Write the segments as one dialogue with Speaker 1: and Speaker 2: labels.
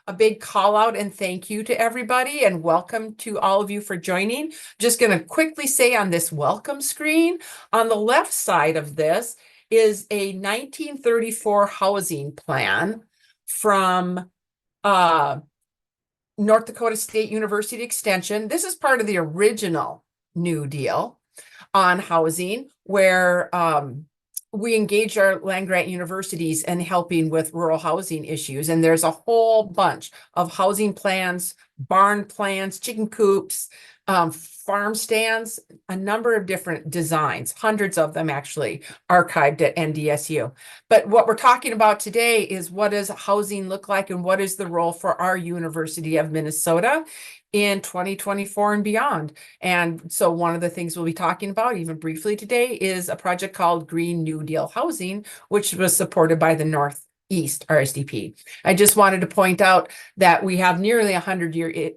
Speaker 1: a big call out and thank you to everybody and welcome to all of you for joining. Just going to quickly say on this welcome screen, on the left side of this is a 1934 housing plan from North Dakota State University Extension. This is part of the original New Deal on housing, where we engage our land-grant universities in helping with rural housing issues. And there's a whole bunch of housing plans, barn plans, chicken coops, farm stands, a number of different designs, hundreds of them actually archived at NDSU. But what we're talking about today is what does housing look like and what is the role for our University of Minnesota in 2024 and beyond. And so one of the things we'll be talking about even briefly today is a project called Green New Deal Housing, which was supported by the Northeast RSDP. I just wanted to point out that we have nearly 100-year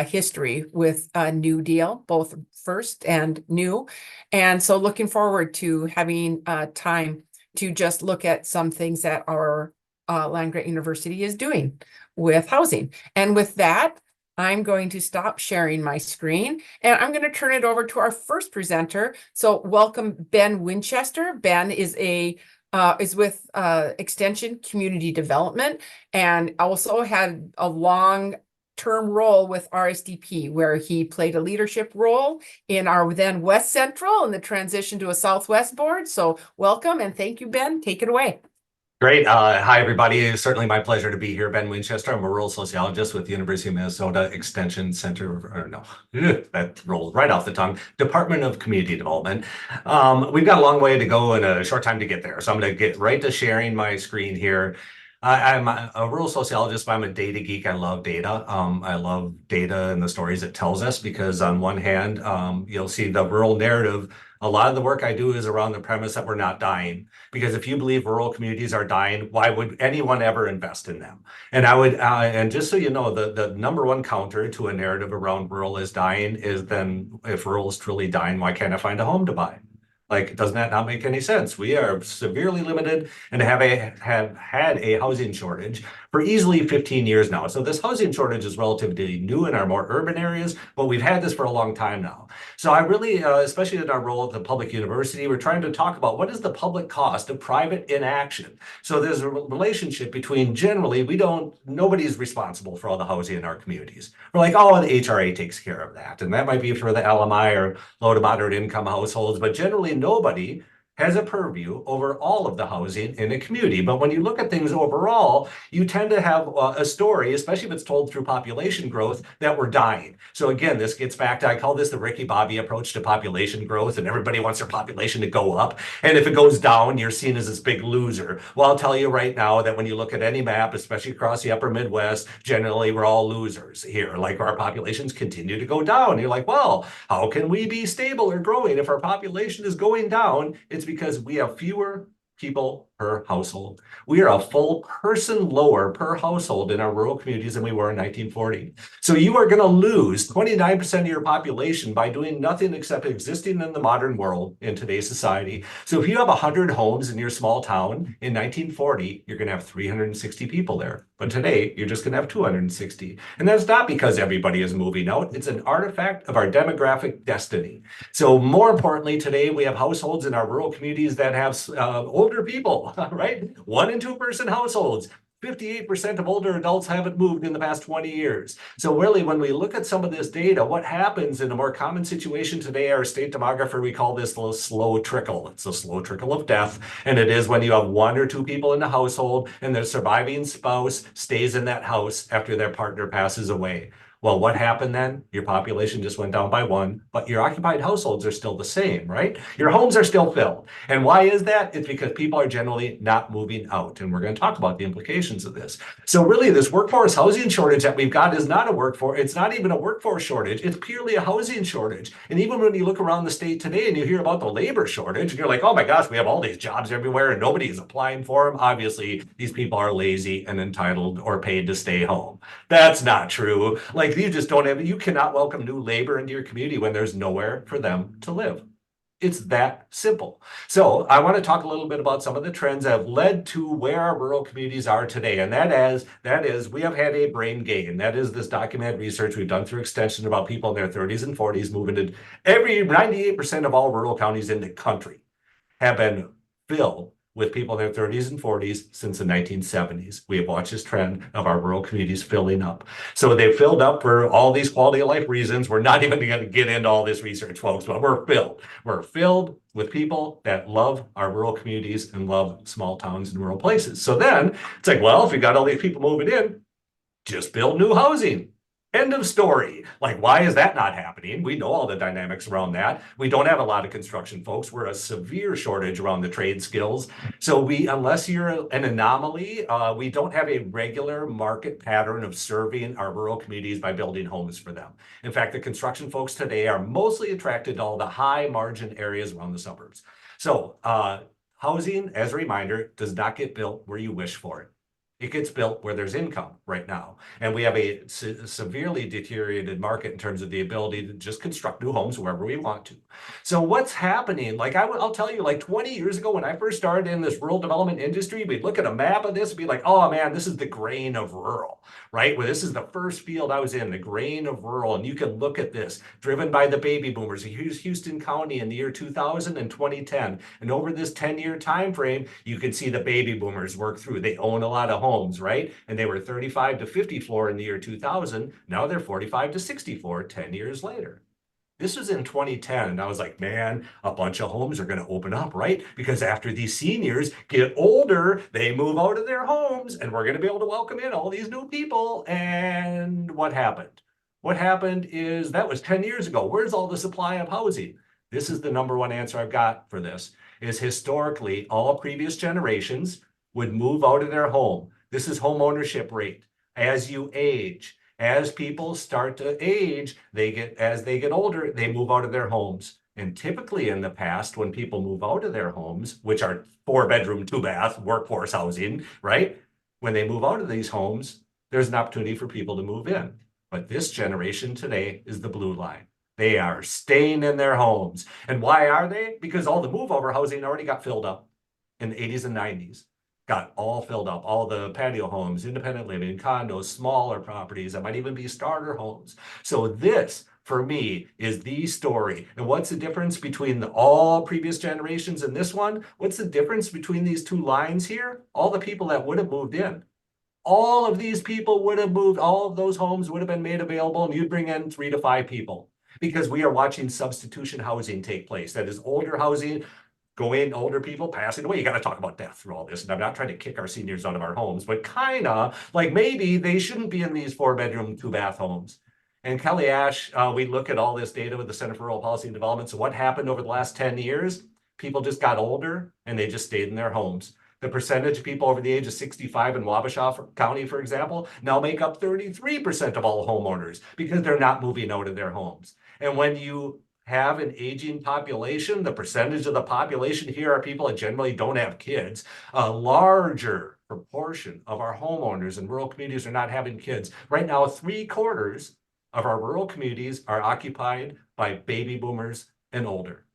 Speaker 1: history with a New Deal, both first and new. And so looking forward to having time to just look at some things that our land-grant university is doing with housing. And with that, I'm going to stop sharing my screen and I'm going to turn it over to our first presenter. So welcome Ben Winchester. Ben is with Extension Community Development and also had a long-term role with RSDP, where he played a leadership role in our then West Central and the transition to a Southwest board. So welcome and thank you, Ben. Take it away.
Speaker 2: Great. Hi, everybody. It's certainly my pleasure to be here. Ben Winchester. I'm a rural sociologist with the University of Minnesota Extension Center. That rolls right off the tongue. Department of Community Development. We've got a long way to go and a short time to get there. So I'm going to get right to sharing my screen here. I'm a rural sociologist, but I'm a data geek. I love data. I love data and the stories it tells us because on one hand, you'll see the rural narrative. A lot of the work I do is around the premise that we're not dying. Because if you believe rural communities are dying, why would anyone ever invest in them? And I would, and just so you know, the number one counter to a narrative around rural is dying is then if rural is truly dying, why can't I find a home to buy? Like, doesn't that not make any sense? We are severely limited and have had a housing shortage for easily 15 years now. So this housing shortage is relatively new in our more urban areas, but we've had this for a long time now. So I really, especially in our role at the public university, we're trying to talk about what is the public cost of private inaction. So there's a relationship between generally, nobody's responsible for all the housing in our communities. We're like, oh, the HRA takes care of that. And that might be for the LMI or low to moderate income households, but generally nobody has a purview over all of the housing in a community. But when you look at things overall, you tend to have a story, especially if it's told through population growth, that we're dying. So again, this gets back to, I call this the Ricky Bobby approach to population growth, and everybody wants their population to go up. And if it goes down, you're seen as this big loser. Well, I'll tell you right now that when you look at any map, especially across the upper Midwest, generally we're all losers here. Like our populations continue to go down. You're like, well, how can we be stable or growing if our population is going down? It's because we have fewer people per household. We are a full person lower per household in our rural communities than we were in 1940. So you are going to lose 29% of your population by doing nothing except existing in the modern world in today's society. So if you have 100 homes in your small town in 1940, you're going to have 360 people there. But today, you're just going to have 260. And that's not because everybody is moving out. It's an artifact of our demographic destiny. So more importantly, today, we have households in our rural communities that have older people, right? 1 and 2 person households. 58% of older adults haven't moved in the past 20 years. So really, when we look at some of this data, what happens in a more common situation today, our state demographer, we call this the slow trickle. It's a slow trickle of death. And it is when you have 1 or 2 people in the household and their surviving spouse stays in that house after their partner passes away. Well, what happened then? Your population just went down by 1, but your occupied households are still the same, right? Your homes are still filled. And why is that? It's because people are generally not moving out. And we're going to talk about the implications of this. So really, this workforce housing shortage that we've got is not a workforce. It's not even a workforce shortage. It's purely a housing shortage. And even when you look around the state today and you hear about the labor shortage, and you're like, oh my gosh, we have all these jobs everywhere and nobody is applying for them. Obviously, these people are lazy and entitled or paid to stay home. That's not true. Like, you just don't have, you cannot welcome new labor into your community when there's nowhere for them to live. It's that simple. So I want to talk a little bit about some of the trends that have led to where our rural communities are today. And that is we have had a brain gain. That is this documented research we've done through Extension about people in their 30s and 40s moving to every 98% of all rural counties in the country have been filled with people in their 30s and 40s since the 1970s. We have watched this trend of our rural communities filling up. So they filled up for all these quality of life reasons. We're not even going to get into all this research, folks, but we're filled. We're filled with people that love our rural communities and love small towns and rural places. So then it's like, well, if we got all these people moving in, just build new housing. End of story. Like, why is that not happening? We know all the dynamics around that. We don't have a lot of construction folks. We're a severe shortage around the trade skills. So unless you're an anomaly, we don't have a regular market pattern of serving our rural communities by building homes for them. In fact, the construction folks today are mostly attracted to all the high margin areas around the suburbs. So housing, as a reminder, does not get built where you wish for it. It gets built where there's income right now. And we have a severely deteriorated market in terms of the ability to just construct new homes wherever we want to. So what's happening? Like I'll tell you, like 20 years ago, when I first started in this rural development industry, we'd look at a map of this and be like, oh man, this is the grain of rural, right? Well, this is the first field I was in, the grain of rural. And you can look at this, driven by the baby boomers. Here's Houston County in the year 2000 and 2010. And over this 10-year time frame, you can see the baby boomers work through. They own a lot of homes, right? And they were 35 to 54 in the year 2000. Now they're 45 to 64 10 years later. This was in 2010, and I was like, man, a bunch of homes are going to open up, right? Because after these seniors get older, they move out of their homes, and we're going to be able to welcome in all these new people. And what happened? What happened is that was 10 years ago. Where's all the supply of housing? This is the number one answer I've got for this, is historically, all previous generations would move out of their home. This is home ownership rate. As you age, as people start to age, as they get older, they move out of their homes. And typically in the past, when people move out of their homes, which are 4-bedroom, 2-bath workforce housing, right? When they move out of these homes, there's an opportunity for people to move in. But this generation today is the blue line. They are staying in their homes. And why are they? Because all the move over housing already got filled up in the 80s and 90s. Got all filled up, all the patio homes, independent living, condos, smaller properties that might even be starter homes. So this, for me, is the story. And what's the difference between all previous generations and this one? What's the difference between these two lines here? All the people that would have moved in. All of these people would have moved, all of those homes would have been made available, and you'd bring in 3 to 5 people. Because we are watching substitution housing take place. That is older housing, older people passing away. You got to talk about death through all this. And I'm not trying to kick our seniors out of our homes, but kind of like maybe they shouldn't be in these 4-bedroom, 2-bath homes. And Kelly Ash, we look at all this data with the Center for Rural Policy and Development. So what happened over the last 10 years? People just got older and they just stayed in their homes. The percentage of people over the age of 65 in Wabasha County, for example, now make up 33% of all homeowners because they're not moving out of their homes. And when you have an aging population, the percentage of the population here are people that generally don't have kids. A larger proportion of our homeowners in rural communities are not having kids. Right now, 3/4 of our rural communities are occupied by baby boomers and older.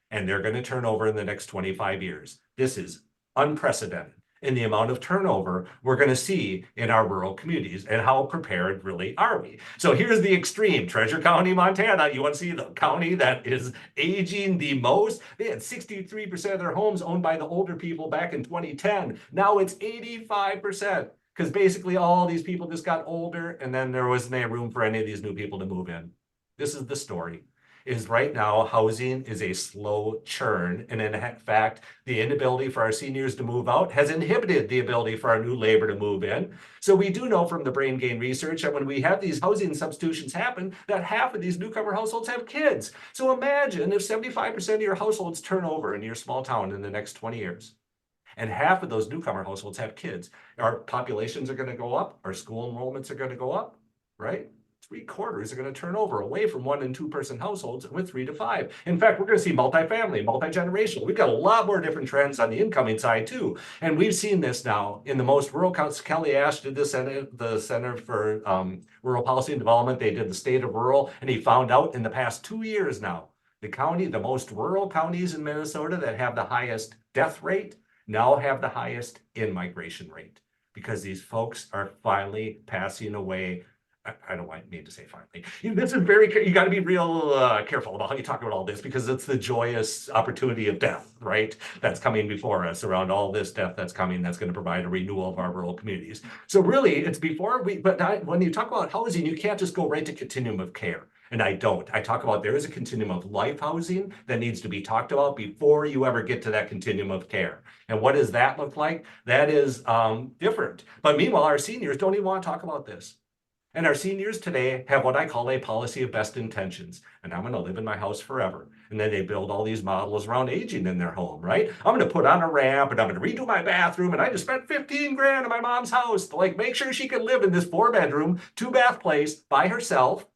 Speaker 2: And they're going to turn over in the next 25 years. This is unprecedented in the amount of turnover we're going to see in our rural communities, and how prepared really are we? So here's the extreme. Treasure County, Montana. You want to see the county that is aging the most? They had 63% of their homes owned by the older people back in 2010. Now it's 85%, because basically all these people just got older, and then there wasn't any room for any of these new people to move in. This is the story. Is right now housing is a slow churn, and in fact the inability for our seniors to move out has inhibited the ability for our new labor to move in. So we do know from the brain gain research that when we have these housing substitutions happen, that half of these newcomer households have kids. So imagine if 75% of your households turn over in your small town in the next 20 years, and half of those newcomer households have kids. Our populations are going to go up, our school enrollments are going to go up, right? 3/4 are going to turn over away from 1- and 2-person households with 3 to 5. In fact, we're going to see multifamily, multi-generational. We've got a lot more different trends on the incoming side too. And we've seen this now in the most rural counties. Kelly Ash did this at the Center for Rural Policy and Development. They did the state of rural, and he found out in the past 2 years now, The most rural counties in Minnesota that have the highest death rate now have the highest in-migration rate because these folks are finally passing away. I don't mean to say finally. This is you got to be real careful about how you talk about all this because it's the joyous opportunity of death, right? That's coming before us around all this death that's coming that's going to provide a renewal of our rural communities. So really, it's when you talk about housing, you can't just go right to continuum of care. And I don't. I talk about there is a continuum of life housing that needs to be talked about before you ever get to that continuum of care. And what does that look like? That is different. But meanwhile, our seniors don't even want to talk about this. And our seniors today have what I call a policy of best intentions. And I'm going to live in my house forever. And then they build all these models around aging in their home, right? I'm going to put on a ramp and I'm going to redo my bathroom. And I just spent 15 grand in my mom's house to like make sure she can live in this 4-bedroom, 2-bath place by herself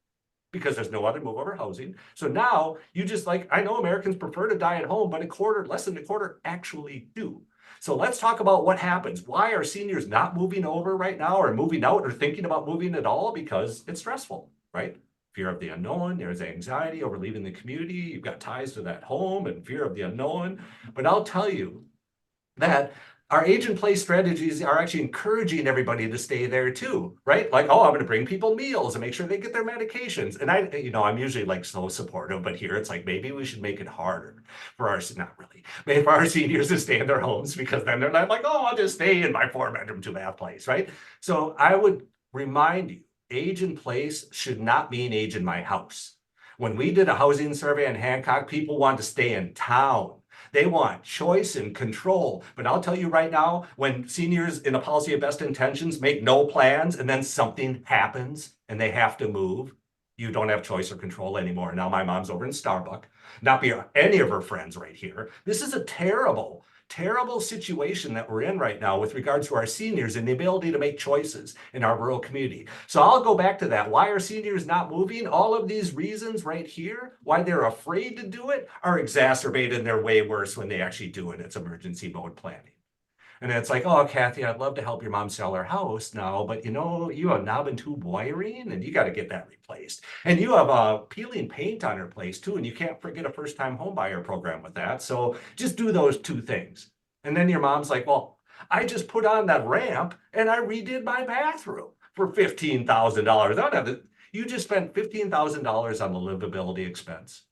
Speaker 2: because there's no other move over housing. So now you just I know Americans prefer to die at home, but less than a quarter actually do. So let's talk about what happens. Why are seniors not moving over right now or moving out or thinking about moving at all? Because it's stressful, right? Fear of the unknown, there's anxiety over leaving the community, you've got ties to that home and fear of the unknown. But I'll tell you that our age and play strategies are actually encouraging everybody to stay there too, right? I'm going to bring people meals and make sure they get their medications. And I'm usually so supportive, but here it's maybe we should make it harder for maybe for our seniors to stay in their homes because then they're not I'll just stay in my 4-bedroom, 2-bath place, right? So I would remind you, age in place should not mean age in my house. When we did a housing survey in Hancock, people want to stay in town. They want choice and control. But I'll tell you right now, when seniors in a policy of best intentions make no plans and then something happens and they have to move, you don't have choice or control anymore. Now my mom's over in Starbucks, not be any of her friends right here. This is a terrible, terrible situation that we're in right now with regards to our seniors and the ability to make choices in our rural community. So I'll go back to that. Why are seniors not moving? All of these reasons right here, why they're afraid to do it, are exacerbated and they're way worse when they actually do it. It's emergency mode planning. And it's oh, Kathy, I'd love to help your mom sell her house now, but you have knob and tube wiring and you got to get that replaced. And you have peeling paint on her place too, and you can't forget a first-time home buyer program with that. So just do those 2 things. And then your mom's well, I just put on that ramp and I redid my bathroom for $15,000. You just spent $15,000 on the livability expense,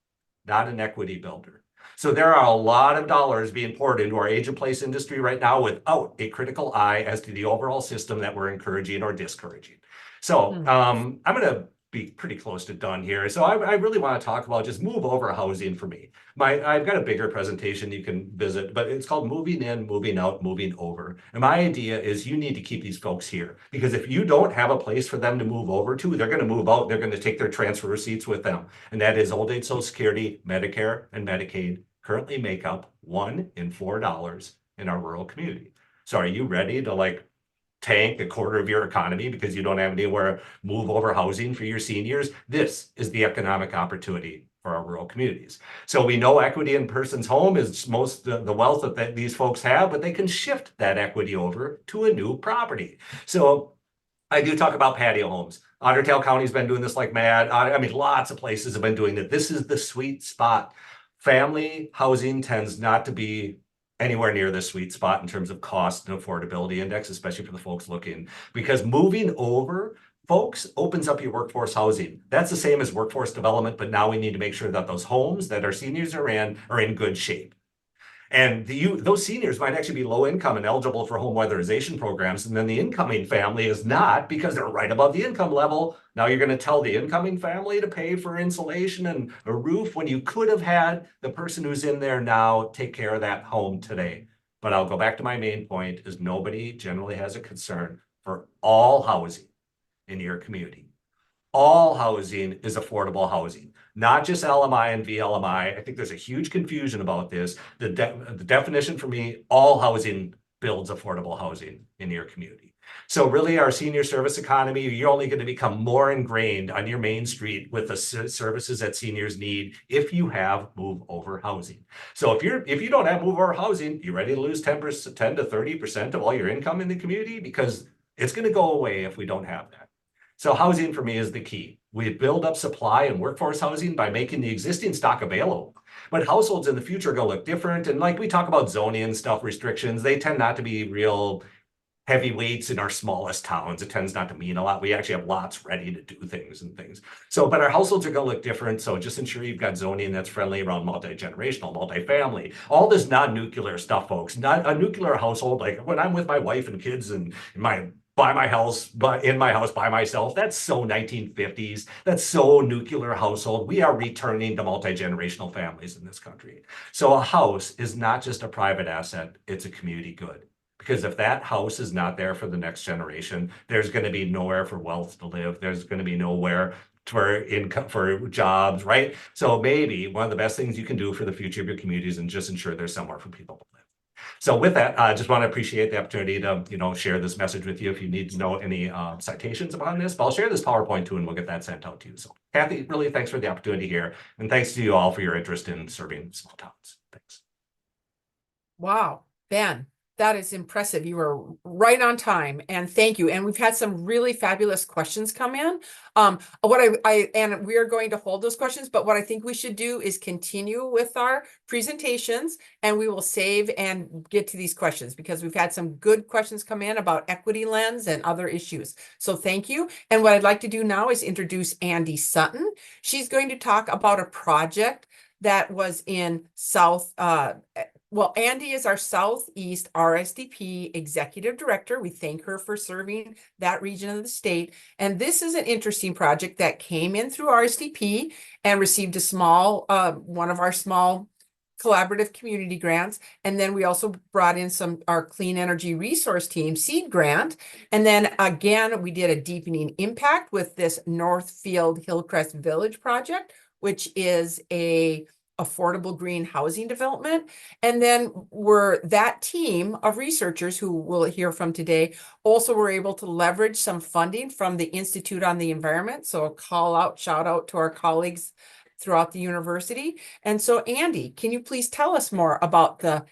Speaker 2: not an equity builder. So there are a lot of dollars being poured into our age and place industry right now without a critical eye as to the overall system that we're encouraging or discouraging. So I'm going to be pretty close to done here. So I really want to talk about just move over housing for me. I've got a bigger presentation you can visit, but it's called moving in, moving out, moving over. And my idea is you need to keep these folks here because if you don't have a place for them to move over to, they're going to move out. They're going to take their transfer receipts with them. And that is old age Social Security, Medicare, and Medicaid currently make up $1 in $4 in our rural community. So are you ready to tank a quarter of your economy because you don't have anywhere move over housing for your seniors? This is the economic opportunity for our rural communities. So we know equity in person's home is most the wealth that these folks have, but they can shift that equity over to a new property. So I do talk about patio homes. Otter Tail County's been doing this like mad. I mean, lots of places have been doing it. This is the sweet spot. Family housing tends not to be anywhere near the sweet spot in terms of cost and affordability index, especially for the folks looking, because moving over folks opens up your workforce housing. That's the same as workforce development, but now we need to make sure that those homes that our seniors are in good shape. And those seniors might actually be low income and eligible for home weatherization programs. And then the incoming family is not because they're right above the income level. Now you're going to tell the incoming family to pay for insulation and a roof when you could have had the person who's in there now take care of that home today. But I'll go back to my main point is nobody generally has a concern for all housing in your community. All housing is affordable housing, not just LMI and VLMI. I think there's a huge confusion about this. The definition for me, all housing builds affordable housing in your community. So really our senior service economy, you're only going to become more ingrained on your main street with the services that seniors need if you have move over housing. So if you don't have move over housing, you ready to lose 10 to 30% of all your income in the community? Because it's going to go away if we don't have that. So housing for me is the key. We build up supply and workforce housing by making the existing stock available. But households in the future are going to look different. And like we talk about zoning and stuff, restrictions, they tend not to be real heavyweights in our smallest towns. It tends not to mean a lot. We actually have lots ready to do things and things. So, but our households are going to look different. So just ensure you've got zoning that's friendly around multi-generational, multi-family, all this non-nuclear stuff, folks. Not a nuclear household. Like when I'm with my wife and kids and by my house, but in my house by myself, that's so 1950s. That's so nuclear household. We are returning to multi-generational families in this country. So a house is not just a private asset, it's a community good. Because if that house is not there for the next generation, there's going to be nowhere for wealth to live. There's going to be nowhere for income, for jobs, right? So maybe one of the best things you can do for the future of your communities and just ensure there's somewhere for people to live. So with that, I just want to appreciate the opportunity to, share this message with you. If you need to know any citations upon this, but I'll share this PowerPoint too, and we'll get that sent out to you. So Kathy, really thanks for the opportunity here. And thanks to you all for your interest in serving small towns. Thanks.
Speaker 1: Wow, Ben. That is impressive. You were right on time, and thank you. And we've had some really fabulous questions come in. And we are going to hold those questions, but what I think we should do is continue with our presentations, and we will save and get to these questions because we've had some good questions come in about equity lens and other issues. So thank you. And what I'd like to do now is introduce Andy Sutton. She's going to talk about a project that was in Andy is our Southeast RSDP Executive Director. We thank her for serving that region of the state. And this is an interesting project that came in through RSDP and received a one of our small collaborative community grants. And then we also brought in our Clean Energy Resource Team seed grant. And then again, we did a deepening impact with this Northfield Hillcrest Village project, which is a affordable green housing development. And then that team of researchers who we'll hear from today also were able to leverage some funding from the Institute on the Environment. So a shout out to our colleagues throughout the university. And so Andy, can you please tell us more about the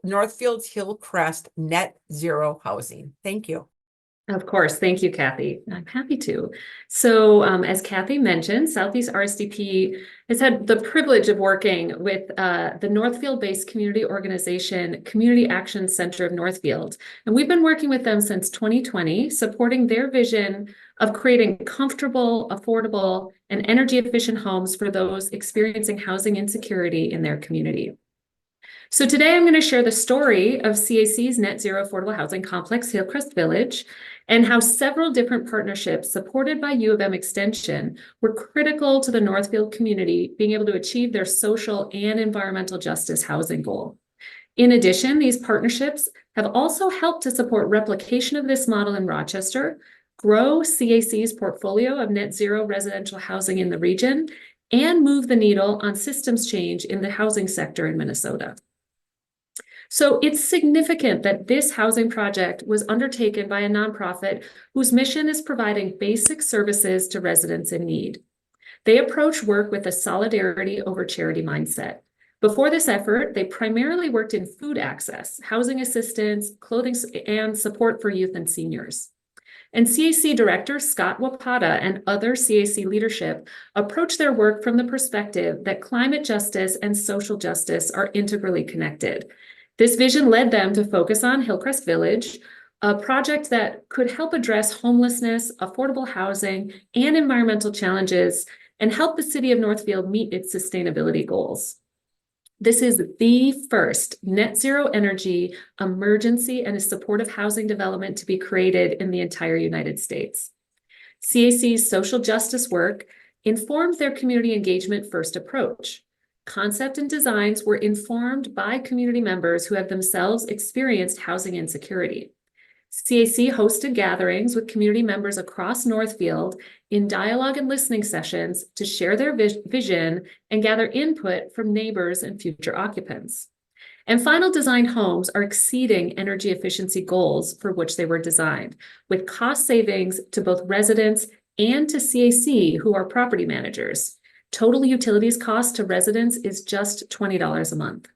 Speaker 1: Northfield's Hillcrest net zero housing? Thank you.
Speaker 3: Of course. Thank you, Kathy. I'm happy to. So as Kathy mentioned, Southeast RSDP has had the privilege of working with the Northfield-based community organization, Community Action Center of Northfield. And we've been working with them since 2020, supporting their vision of creating comfortable, affordable, and energy-efficient homes for those experiencing housing insecurity in their community. So today I'm going to share the story of CAC's Net Zero Affordable Housing Complex, Hillcrest Village, and how several different partnerships supported by U of M Extension were critical to the Northfield community being able to achieve their social and environmental justice housing goal. In addition, these partnerships have also helped to support replication of this model in Rochester, grow CAC's portfolio of net zero residential housing in the region, and move the needle on systems change in the housing sector in Minnesota. So it's significant that this housing project was undertaken by a nonprofit whose mission is providing basic services to residents in need. They approach work with a solidarity over charity mindset. Before this effort, they primarily worked in food access, housing assistance, clothing, and support for youth and seniors. And CAC Director Scott Wapata and other CAC leadership approach their work from the perspective that climate justice and social justice are integrally connected. This vision led them to focus on Hillcrest Village, a project that could help address homelessness, affordable housing, and environmental challenges, and help the city of Northfield meet its sustainability goals. This is the first net zero energy, emergency, and a supportive housing development to be created in the entire United States. CAC's social justice work informed their community engagement first approach. Concept and designs were informed by community members who have themselves experienced housing insecurity. CAC hosted gatherings with community members across Northfield in dialogue and listening sessions to share their vision and gather input from neighbors and future occupants. And final design homes are exceeding energy efficiency goals for which they were designed, with cost savings to both residents and to CAC, who are property managers. Total utilities cost to residents is just $20 a month.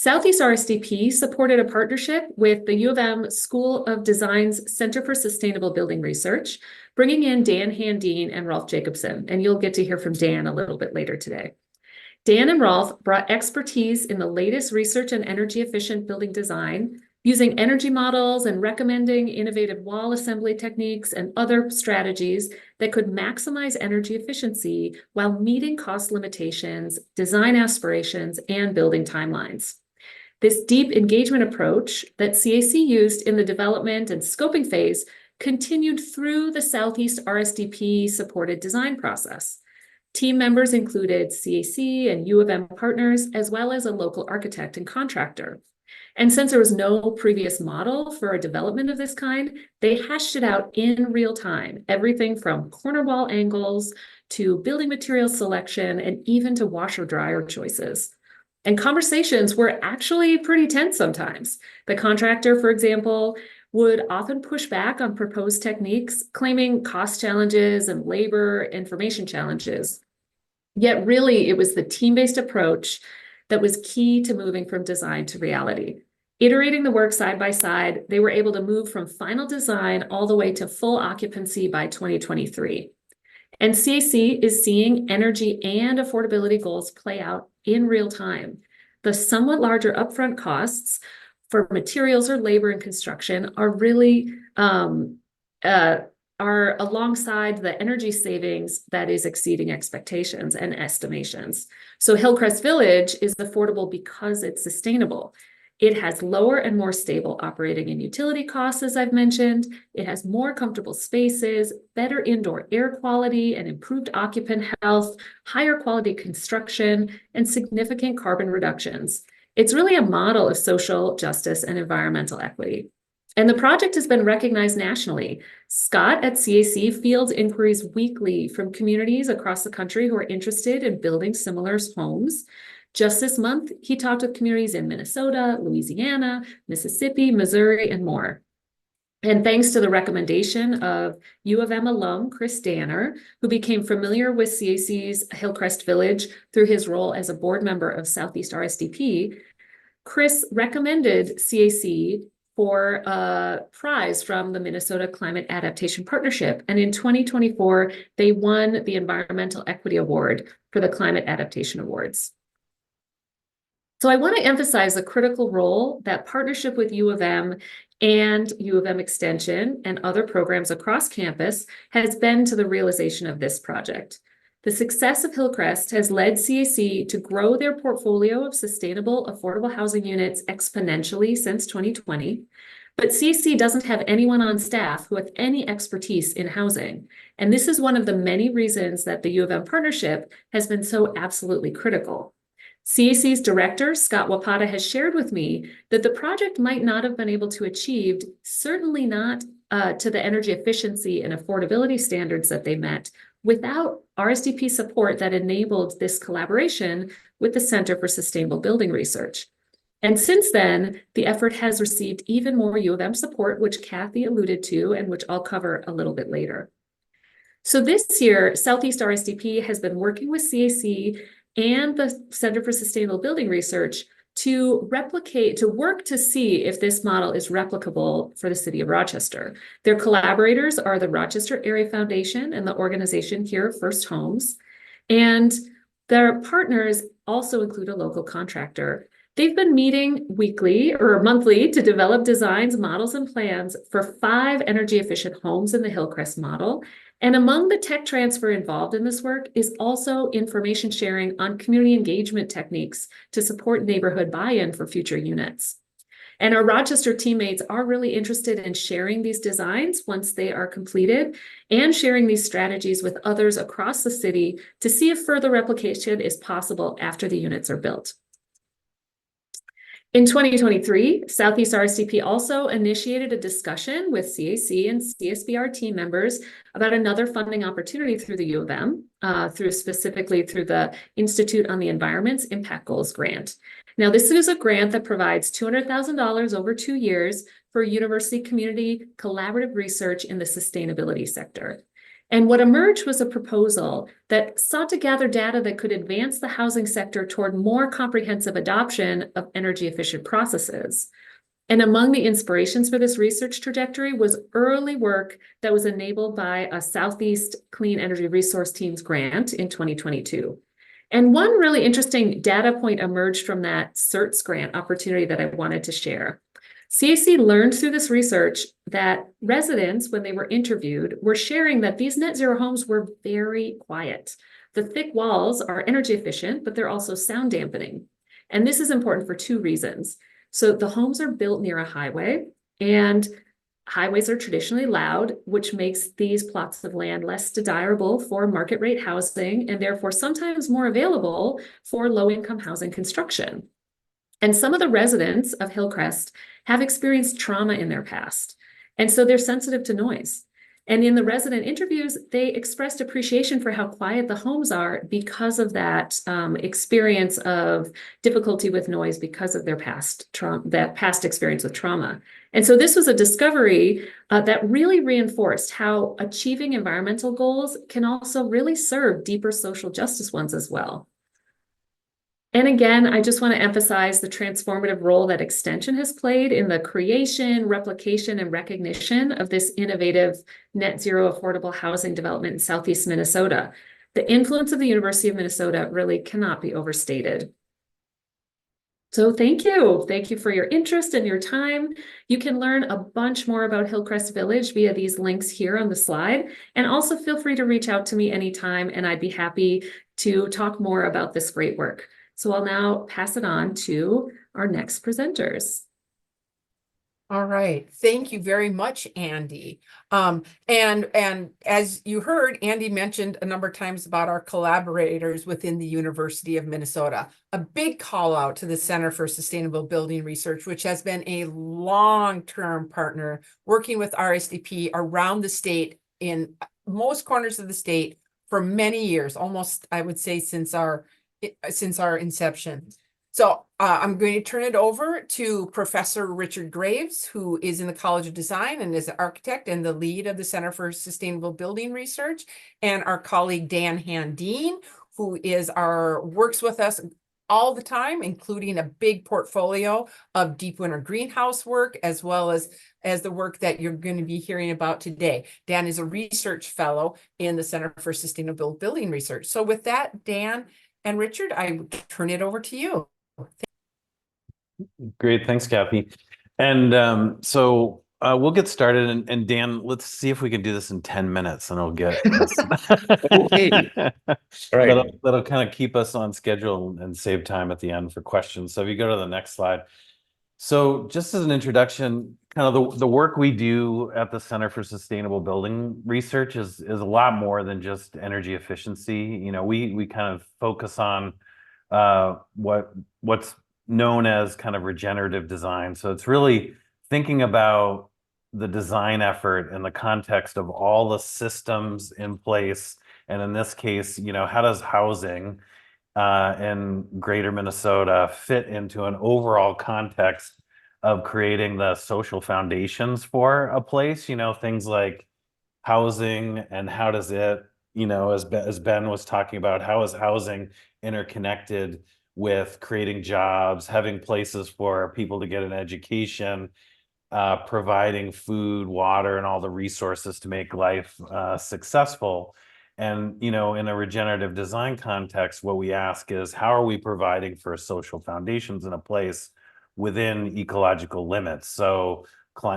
Speaker 3: Southeast RSDP supported a partnership with the U of M School of Design's Center for Sustainable Building Research, bringing in Dan Handine and Rolf Jacobson, and you'll get to hear from Dan a little bit later today. Dan and Rolf brought expertise in the latest research and energy efficient building design, using energy models and recommending innovative wall assembly techniques and other strategies that could maximize energy efficiency while meeting cost limitations, design aspirations, and building timelines. This deep engagement approach that CAC used in the development and scoping phase continued through the Southeast RSDP supported design process. Team members included CAC and U of M partners, as well as a local architect and contractor. And since there was no previous model for a development of this kind, they hashed it out in real time, everything from corner wall angles to building material selection and even to washer dryer choices. And conversations were actually pretty tense sometimes. The contractor, for example, would often push back on proposed techniques, claiming cost challenges and labor information challenges. Yet really, it was the team-based approach that was key to moving from design to reality. Iterating the work side by side, they were able to move from final design all the way to full occupancy by 2023. And CAC is seeing energy and affordability goals play out in real time. The somewhat larger upfront costs for materials or labor and construction are really are alongside the energy savings that is exceeding expectations and estimations. So Hillcrest Village is affordable because it's sustainable. It has lower and more stable operating and utility costs, as I've mentioned. It has more comfortable spaces, better indoor air quality and improved occupant health, higher quality construction, and significant carbon reductions. It's really a model of social justice and environmental equity. And the project has been recognized nationally. Scott at CAC fields inquiries weekly from communities across the country who are interested in building similar homes. Just this month, he talked with communities in Minnesota, Louisiana, Mississippi, Missouri, and more. And thanks to the recommendation of U of M alum Chris Danner, who became familiar with CAC's Hillcrest Village through his role as a board member of Southeast RSDP, Chris recommended CAC for a prize from the Minnesota Climate Adaptation Partnership. And in 2024, they won the Environmental Equity Award for the Climate Adaptation Awards. So I want to emphasize the critical role that partnership with U of M and U of M Extension and other programs across campus has been to the realization of this project. The success of Hillcrest has led CAC to grow their portfolio of sustainable, affordable housing units exponentially since 2020. But CAC doesn't have anyone on staff who has any expertise in housing. And this is one of the many reasons that the U of M partnership has been so absolutely critical. CAC's director, Scott Wapata, has shared with me that the project might not have been able to achieve, certainly not to the energy efficiency and affordability standards that they met, without RSDP support that enabled this collaboration with the Center for Sustainable Building Research. And since then, the effort has received even more U of M support, which Kathy alluded to and which I'll cover a little bit later. So this year, Southeast RSDP has been working with CAC and the Center for Sustainable Building Research to work to see if this model is replicable for the city of Rochester. Their collaborators are the Rochester Area Foundation and the organization here, First Homes. And their partners also include a local contractor. They've been meeting weekly or monthly to develop designs, models, and plans for 5 energy efficient homes in the Hillcrest model. And among the tech transfer involved in this work is also information sharing on community engagement techniques to support neighborhood buy-in for future units. And our Rochester teammates are really interested in sharing these designs once they are completed and sharing these strategies with others across the city to see if further replication is possible after the units are built. In 2023, Southeast RSDP also initiated a discussion with CAC and CSBR team members about another funding opportunity through the U of M, specifically through the Institute on the Environment's Impact Goals grant. Now, this is a grant that provides $200,000 over 2 years for university community collaborative research in the sustainability sector. And what emerged was a proposal that sought to gather data that could advance the housing sector toward more comprehensive adoption of energy efficient processes. And among the inspirations for this research trajectory was early work that was enabled by a Southeast Clean Energy Resource Teams grant in 2022. And one really interesting data point emerged from that CERTs grant opportunity that I wanted to share. CAC learned through this research that residents, when they were interviewed, were sharing that these net zero homes were very quiet. The thick walls are energy efficient, but they're also sound dampening. And this is important for two reasons. So the homes are built near a highway, and highways are traditionally loud, which makes these plots of land less desirable for market rate housing and therefore sometimes more available for low-income housing construction. And some of the residents of Hillcrest have experienced trauma in their past, and so they're sensitive to noise. And in the resident interviews, they expressed appreciation for how quiet the homes are because of that experience of difficulty with noise because of their past experience with trauma. And so this was a discovery that really reinforced how achieving environmental goals can also really serve deeper social justice ones as well. And again, I just want to emphasize the transformative role that Extension has played in the creation, replication, and recognition of this innovative net zero affordable housing development in Southeast Minnesota. The influence of the University of Minnesota really cannot be overstated. So thank you. Thank you for your interest and your time. You can learn a bunch more about Hillcrest Village via these links here on the slide. And also feel free to reach out to me anytime, and I'd be happy to talk more about this great work. So I'll now pass it on to our next presenters.
Speaker 1: All right. Thank you very much, Andy. And as you heard, Andy mentioned a number of times about our collaborators within the University of Minnesota. A big call out to the Center for Sustainable Building Research, which has been a long-term partner working with RSDP around the state in most corners of the state for many years, almost, I would say, since our inception. So I'm going to turn it over to Professor Richard Graves, who is in the College of Design and is an architect and the lead of the Center for Sustainable Building Research, and our colleague Dan Handeen, who works with us all the time, including a big portfolio of deep winter greenhouse work, as well as the work that you're going to be hearing about today. Dan is a research fellow in the Center for Sustainable Building Research. So with that, Dan and Richard, I turn it over to you.
Speaker 4: Great, thanks, Kathy. And so we'll get started. And Dan, let's see if we can do this in 10 minutes, and it'll get
Speaker 2: Okay. All right.
Speaker 4: That'll kind of keep us on schedule and save time at the end for questions. So if you go to the next slide. So just as an introduction, kind of the work we do at the Center for Sustainable Building Research is a lot more than just energy efficiency. You know, we kind of focus on what's known as kind of regenerative design. So it's really thinking about the design effort in the context of all the systems in place. And in this case, you know, how does housing in greater Minnesota fit into an overall context of creating the social foundations for a place? You know, things like housing, and how does it, you know, as Ben was talking about, how is housing interconnected with creating jobs, having places for people to get an education, providing food, water, and all the resources to make life successful. And, you know, in a regenerative design context, what we ask is, how are we providing for social foundations in a place within ecological limits? So,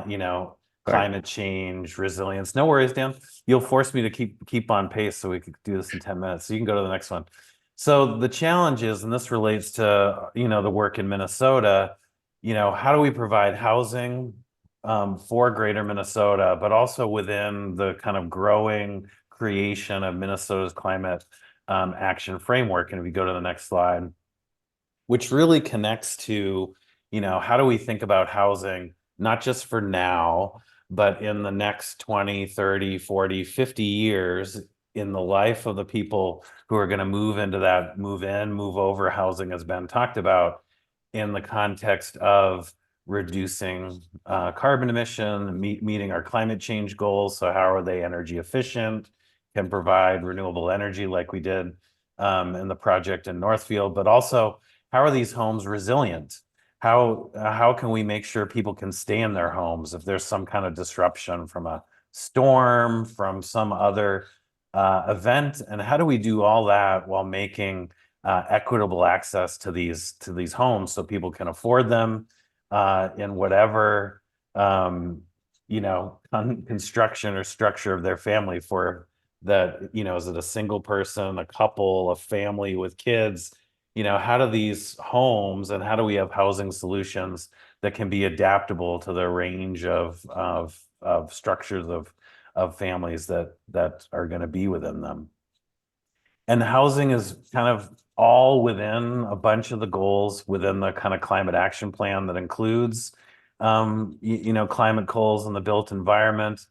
Speaker 4: you know, climate change, resilience. No worries, Dan. You'll force me to keep on pace so we could do this in 10 minutes. So you can go to the next one. So the challenge is, and this relates to, you know, the work in Minnesota, you know, how do we provide housing for greater Minnesota, but also within the kind of growing creation of Minnesota's climate action framework? And if we go to the next slide, which really connects to, you know, how do we think about housing, not just for now, but in the next 20, 30, 40, 50 years, in the life of the people who are going to move into that move over housing, as Ben talked about, in the context of reducing carbon emission, meeting our climate change goals. So how are they energy efficient, can provide renewable energy like we did in the project in Northfield, but also how are these homes resilient? How can we make sure people can stay in their homes if there's some kind of disruption from a storm, from some other event? And how do we do all that while making equitable access to these homes so people can afford them in whatever construction or structure of their family for that, is it a single person, a couple, a family with kids? How do these homes and how do we have housing solutions that can be adaptable to the range of structures of families that are going to be within them? And housing is kind of all within a bunch of the goals within the kind of climate action plan that includes, climate goals in the built environment,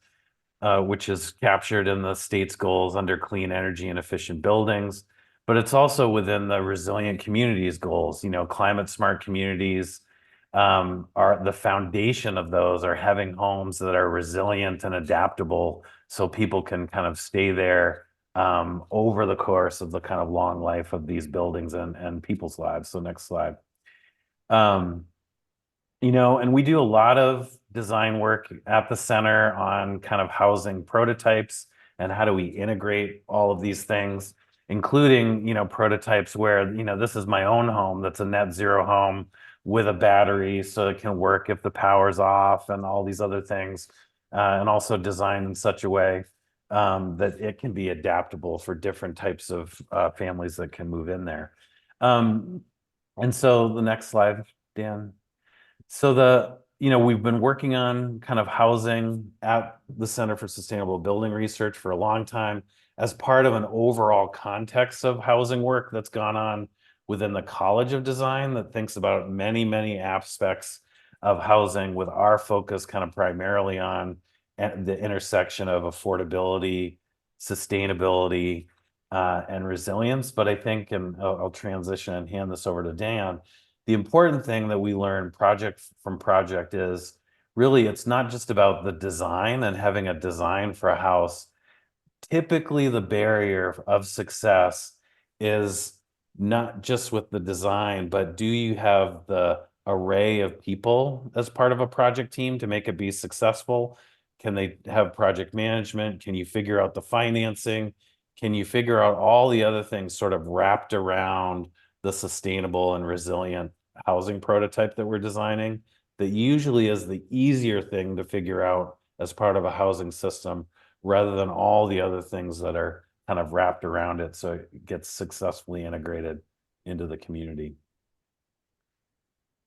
Speaker 4: which is captured in the state's goals under clean energy and efficient buildings. But it's also within the resilient communities goals. Climate smart communities are the foundation of those, are having homes that are resilient and adaptable so people can kind of stay there over the course of the kind of long life of these buildings and people's lives. So next slide. And we do a lot of design work at the center on kind of housing prototypes and how do we integrate all of these things, including, prototypes where, this is my own home that's a net zero home with a battery so it can work if the power's off and all these other things, and also designed in such a way that it can be adaptable for different types of families that can move in there. And so the next slide, Dan. So we've been working on kind of housing at the Center for Sustainable Building Research for a long time as part of an overall context of housing work that's gone on within the College of Design that thinks about many, many aspects of housing, with our focus kind of primarily on the intersection of affordability, sustainability, and resilience. But I think, and I'll transition and hand this over to Dan, the important thing that we learn project from project is really it's not just about the design and having a design for a house. Typically, the barrier of success is not just with the design, but do you have the array of people as part of a project team to make it be successful? Can they have project management? Can you figure out the financing? Can you figure out all the other things sort of wrapped around the sustainable and resilient housing prototype that we're designing? That usually is the easier thing to figure out as part of a housing system, rather than all the other things that are kind of wrapped around it so it gets successfully integrated into the community.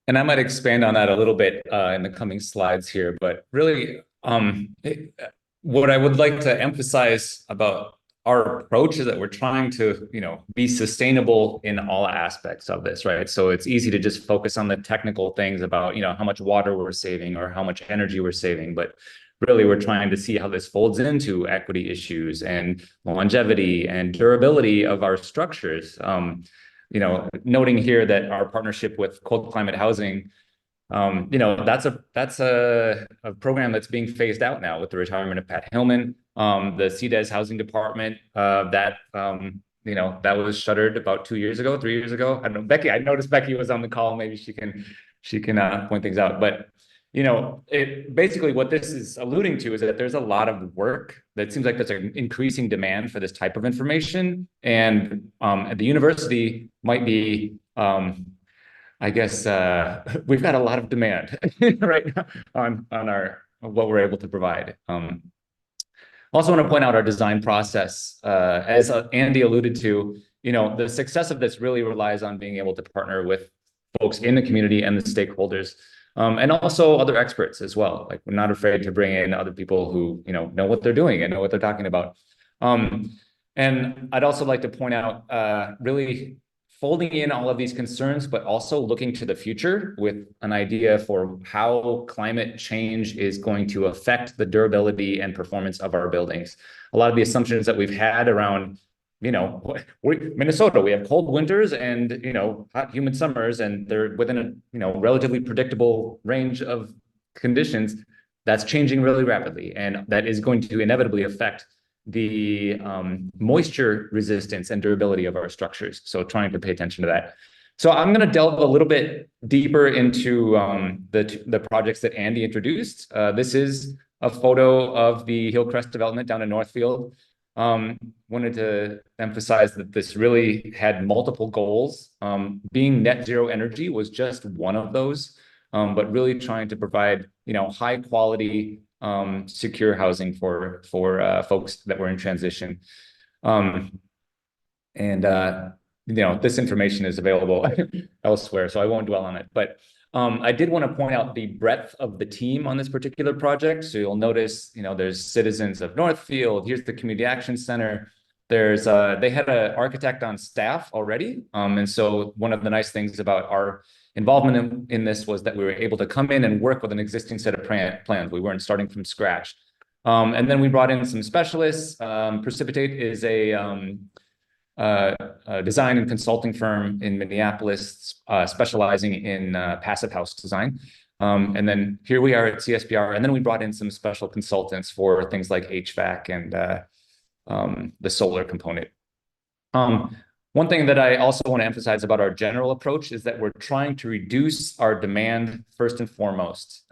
Speaker 5: And I might expand on that a little bit in the coming slides here, but really what I would like to emphasize about our approach is that we're trying to, be sustainable in all aspects of this, right? So it's easy to just focus on the technical things about, how much water we're saving or how much energy we're saving, but really we're trying to see how this folds into equity issues and longevity and durability of our structures. Noting here that our partnership with Cold Climate Housing, that's a program that's being phased out now with the retirement of Pat Hillman. The CDES housing department that was shuttered about 3 years ago. I don't know, Becky, I noticed Becky was on the call. Maybe she can point things out. But basically what this is alluding to is that there's a lot of work that seems like there's an increasing demand for this type of information, and at the university might be I guess we've got a lot of demand right now on what we're able to provide. Also want to point out our design process. As Andy alluded to, the success of this really relies on being able to partner with folks in the community and the stakeholders, and also other experts as well. Like, we're not afraid to bring in other people who know what they're doing and know what they're talking about. And I'd also like to point out really folding in all of these concerns, but also looking to the future with an idea for how climate change is going to affect the durability and performance of our buildings. A lot of the assumptions that we've had around, Minnesota, we have cold winters and, hot, humid summers, and they're within a, relatively predictable range of conditions. That's changing really rapidly, and that is going to inevitably affect the moisture resistance and durability of our structures. So trying to pay attention to that. So I'm going to delve a little bit deeper into the projects that Andy introduced. This is a photo of the Hillcrest development down in Northfield. Wanted to emphasize that this really had multiple goals. Being net zero energy was just one of those, but really trying to provide, high quality, secure housing for folks that were in transition. This information is available elsewhere, so I won't dwell on it. But I did want to point out the breadth of the team on this particular project. So you'll notice, there's citizens of Northfield. Here's the Community Action Center. There's they had an architect on staff already. And so one of the nice things about our involvement in this was that we were able to come in and work with an existing set of plans. We weren't starting from scratch. And then we brought in some specialists. Precipitate is a design and consulting firm in Minneapolis, specializing in passive house design. And then here we are at CSBR, and then we brought in some special consultants for things like HVAC and the solar component. One thing that I also want to emphasize about our general approach is that we're trying to reduce our demand first and foremost.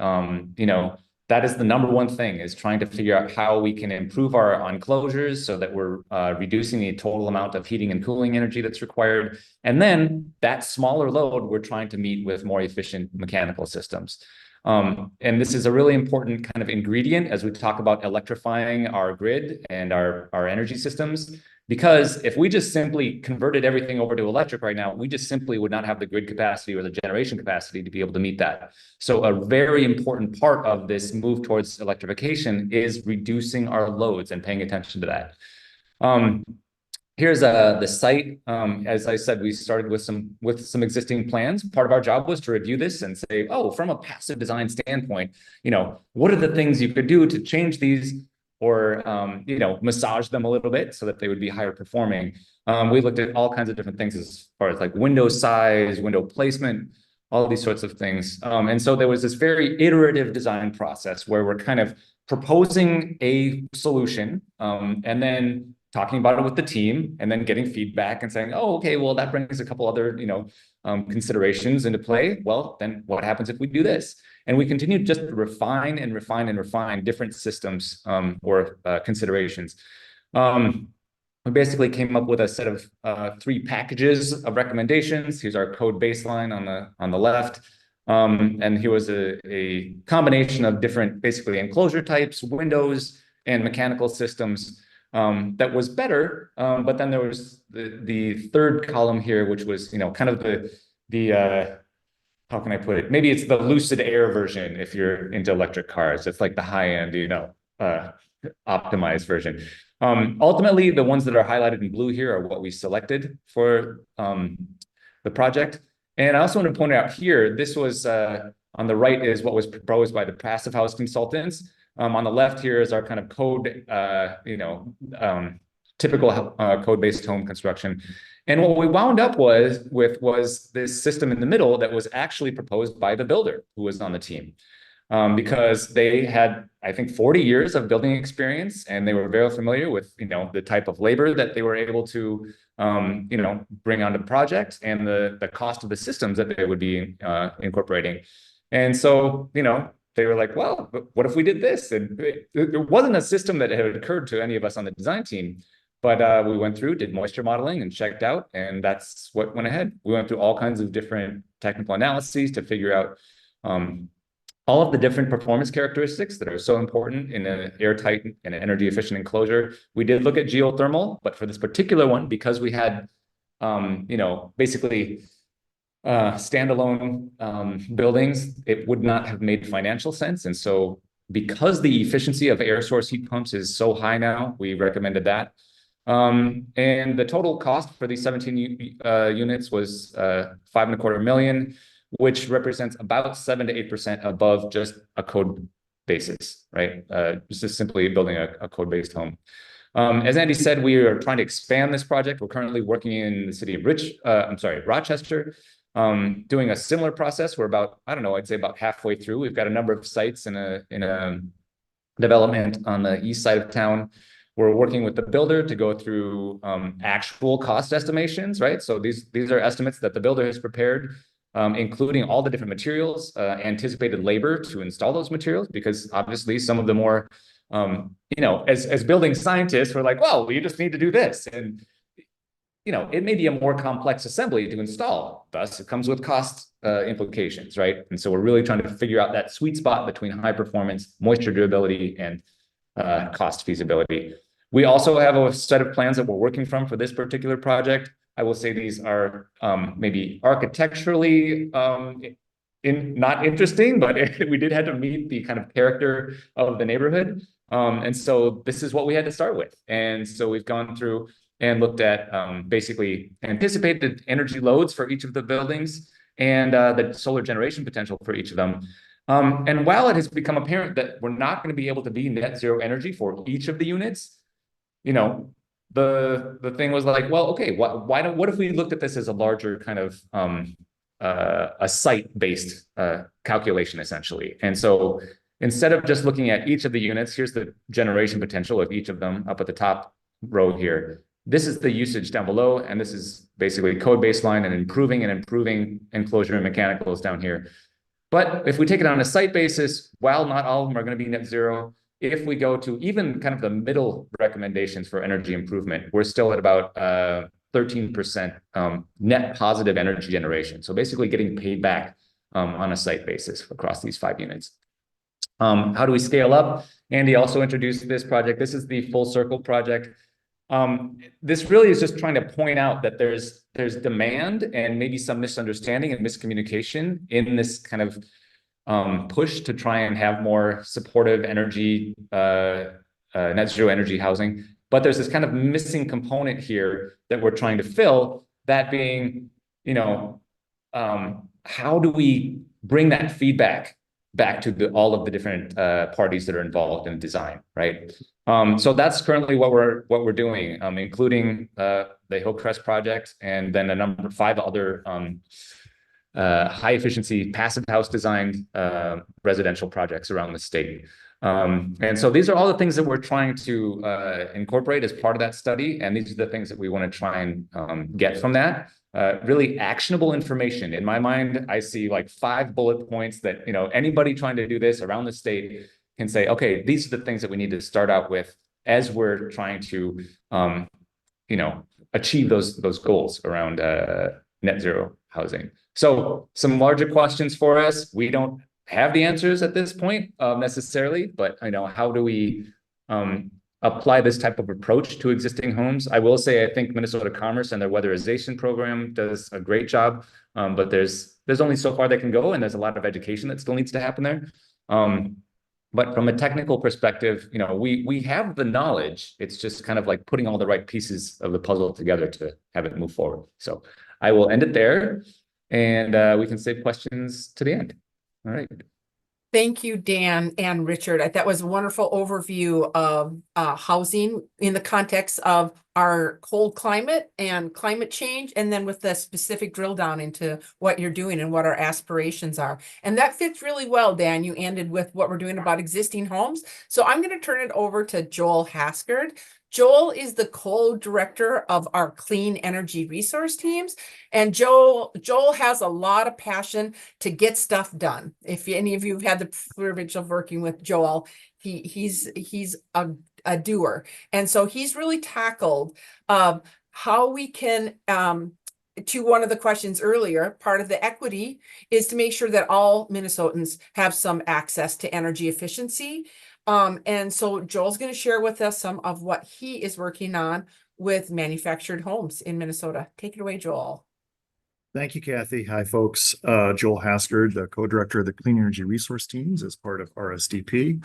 Speaker 5: That is the number one thing, is trying to figure out how we can improve our enclosures so that we're reducing the total amount of heating and cooling energy that's required. And then that smaller load, we're trying to meet with more efficient mechanical systems. And this is a really important kind of ingredient as we talk about electrifying our grid and our energy systems. Because if we just simply converted everything over to electric right now, we just simply would not have the grid capacity or the generation capacity to be able to meet that. So a very important part of this move towards electrification is reducing our loads and paying attention to that. Here's the site. As I said, we started with some existing plans. Part of our job was to review this and say, oh, from a passive design standpoint, what are the things you could do to change these, or massage them a little bit so that they would be higher performing. We looked at all kinds of different things as far as like window size, window placement, all of these sorts of things. And so there was this very iterative design process where we're kind of proposing a solution, and then talking about it with the team, and then getting feedback and saying, oh, okay, well, that brings a couple other considerations into play. Well, then what happens if we do this? And we continue just to refine and refine and refine different systems or considerations. We basically came up with a set of 3 packages of recommendations. Here's our code baseline on the left. And here was a combination of different, basically, enclosure types, windows, and mechanical systems that was better. But then there was the third column here, which was kind of the how can I put it? Maybe it's the Lucid Air version if you're into electric cars. It's like the high-end, optimized version. Ultimately, the ones that are highlighted in blue here are what we selected for the project. And I also want to point out here, this was on the right is what was proposed by the passive house consultants. On the left here is our kind of code, typical code-based home construction. And what we wound up with was this system in the middle that was actually proposed by the builder who was on the team. Because they had, I think, 40 years of building experience, and they were very familiar with, the type of labor that they were able to, bring onto the project, and the cost of the systems that they would be incorporating. And so, they were like, well, but what if we did this? And there wasn't a system that had occurred to any of us on the design team. But we went through, did moisture modeling and checked out, and that's what went ahead. We went through all kinds of different technical analyses to figure out all of the different performance characteristics that are so important in an airtight and energy efficient enclosure. We did look at geothermal, but for this particular one, because we had, basically standalone buildings, it would not have made financial sense. And so because the efficiency of air source heat pumps is so high now, we recommended that. And the total cost for these 17 units was $5.25 million, which represents about 7 to 8% above just a code basis, right? Just simply building a code-based home. As Andy said, we are trying to expand this project. We're currently working in the city of Rochester, doing a similar process. We're about, I'd say about halfway through. We've got a number of sites in a development on the east side of town. We're working with the builder to go through actual cost estimations, right? So these are estimates that the builder has prepared, including all the different materials, anticipated labor to install those materials, because obviously some of the more, as building scientists, we're like, well, you just need to do this. And, it may be a more complex assembly to install. Thus, it comes with cost implications, right? And so we're really trying to figure out that sweet spot between high performance, moisture durability, and cost feasibility. We also have a set of plans that we're working from for this particular project. I will say these are maybe architecturally not interesting, but we did have to meet the kind of character of the neighborhood. And so this is what we had to start with. And so we've gone through and looked at basically anticipated energy loads for each of the buildings and the solar generation potential for each of them. And while it has become apparent that we're not going to be able to be net zero energy for each of the units, the thing was like, well, okay, what if we looked at this as a larger kind of a site-based calculation, essentially? And so instead of just looking at each of the units, here's the generation potential of each of them up at the top row here. This is the usage down below, and this is basically code baseline and improving enclosure and mechanicals down here. But if we take it on a site basis, while not all of them are going to be net zero, if we go to even kind of the middle recommendations for energy improvement, we're still at about 13% net positive energy generation. So basically getting paid back on a site basis across these 5 units. How do we scale up? Andy also introduced this project. This is the Full Circle project. This really is just trying to point out that there's demand and maybe some misunderstanding and miscommunication in this kind of push to try and have more supportive energy, net zero energy housing. But there's this kind of missing component here that we're trying to fill, that being, how do we bring that feedback back to all of the different parties that are involved in design, right? So that's currently what we're doing, including the Hillcrest project, and then a number 5 other high efficiency passive house designed residential projects around the state. And so these are all the things that we're trying to incorporate as part of that study, and these are the things that we want to try and get from that. Really actionable information. In my mind, I see like 5 bullet points that anybody trying to do this around the state can say, okay, these are the things that we need to start out with as we're trying to achieve those goals around net zero housing. So some larger questions for us. We don't have the answers at this point necessarily, but how do we apply this type of approach to existing homes? I will say, I think Minnesota Commerce and their weatherization program does a great job, but there's only so far they can go, and there's a lot of education that still needs to happen there. But from a technical perspective, we have the knowledge. It's just kind of like putting all the right pieces of the puzzle together to have it move forward. So I will end it there, and we can save questions to the end. All right.
Speaker 1: Thank you, Dan and Richard. That was a wonderful overview of housing in the context of our cold climate and climate change, and then with the specific drill down into what you're doing and what our aspirations are. And that fits really well, Dan. You ended with what we're doing about existing homes. So I'm going to turn it over to Joel Haskard. Joel is the co-director of our clean energy resource teams. And Joel has a lot of passion to get stuff done. If any of you have had the privilege of working with Joel, he's a doer. And so he's really tackled how we can, to one of the questions earlier, part of the equity is to make sure that all Minnesotans have some access to energy efficiency. And so Joel's going to share with us some of what he is working on with manufactured homes in Minnesota. Take it away, Joel.
Speaker 6: Thank you, Kathy. Hi, folks. Joel Haskard, the co-director of the Clean Energy Resource Teams as part of RSDP.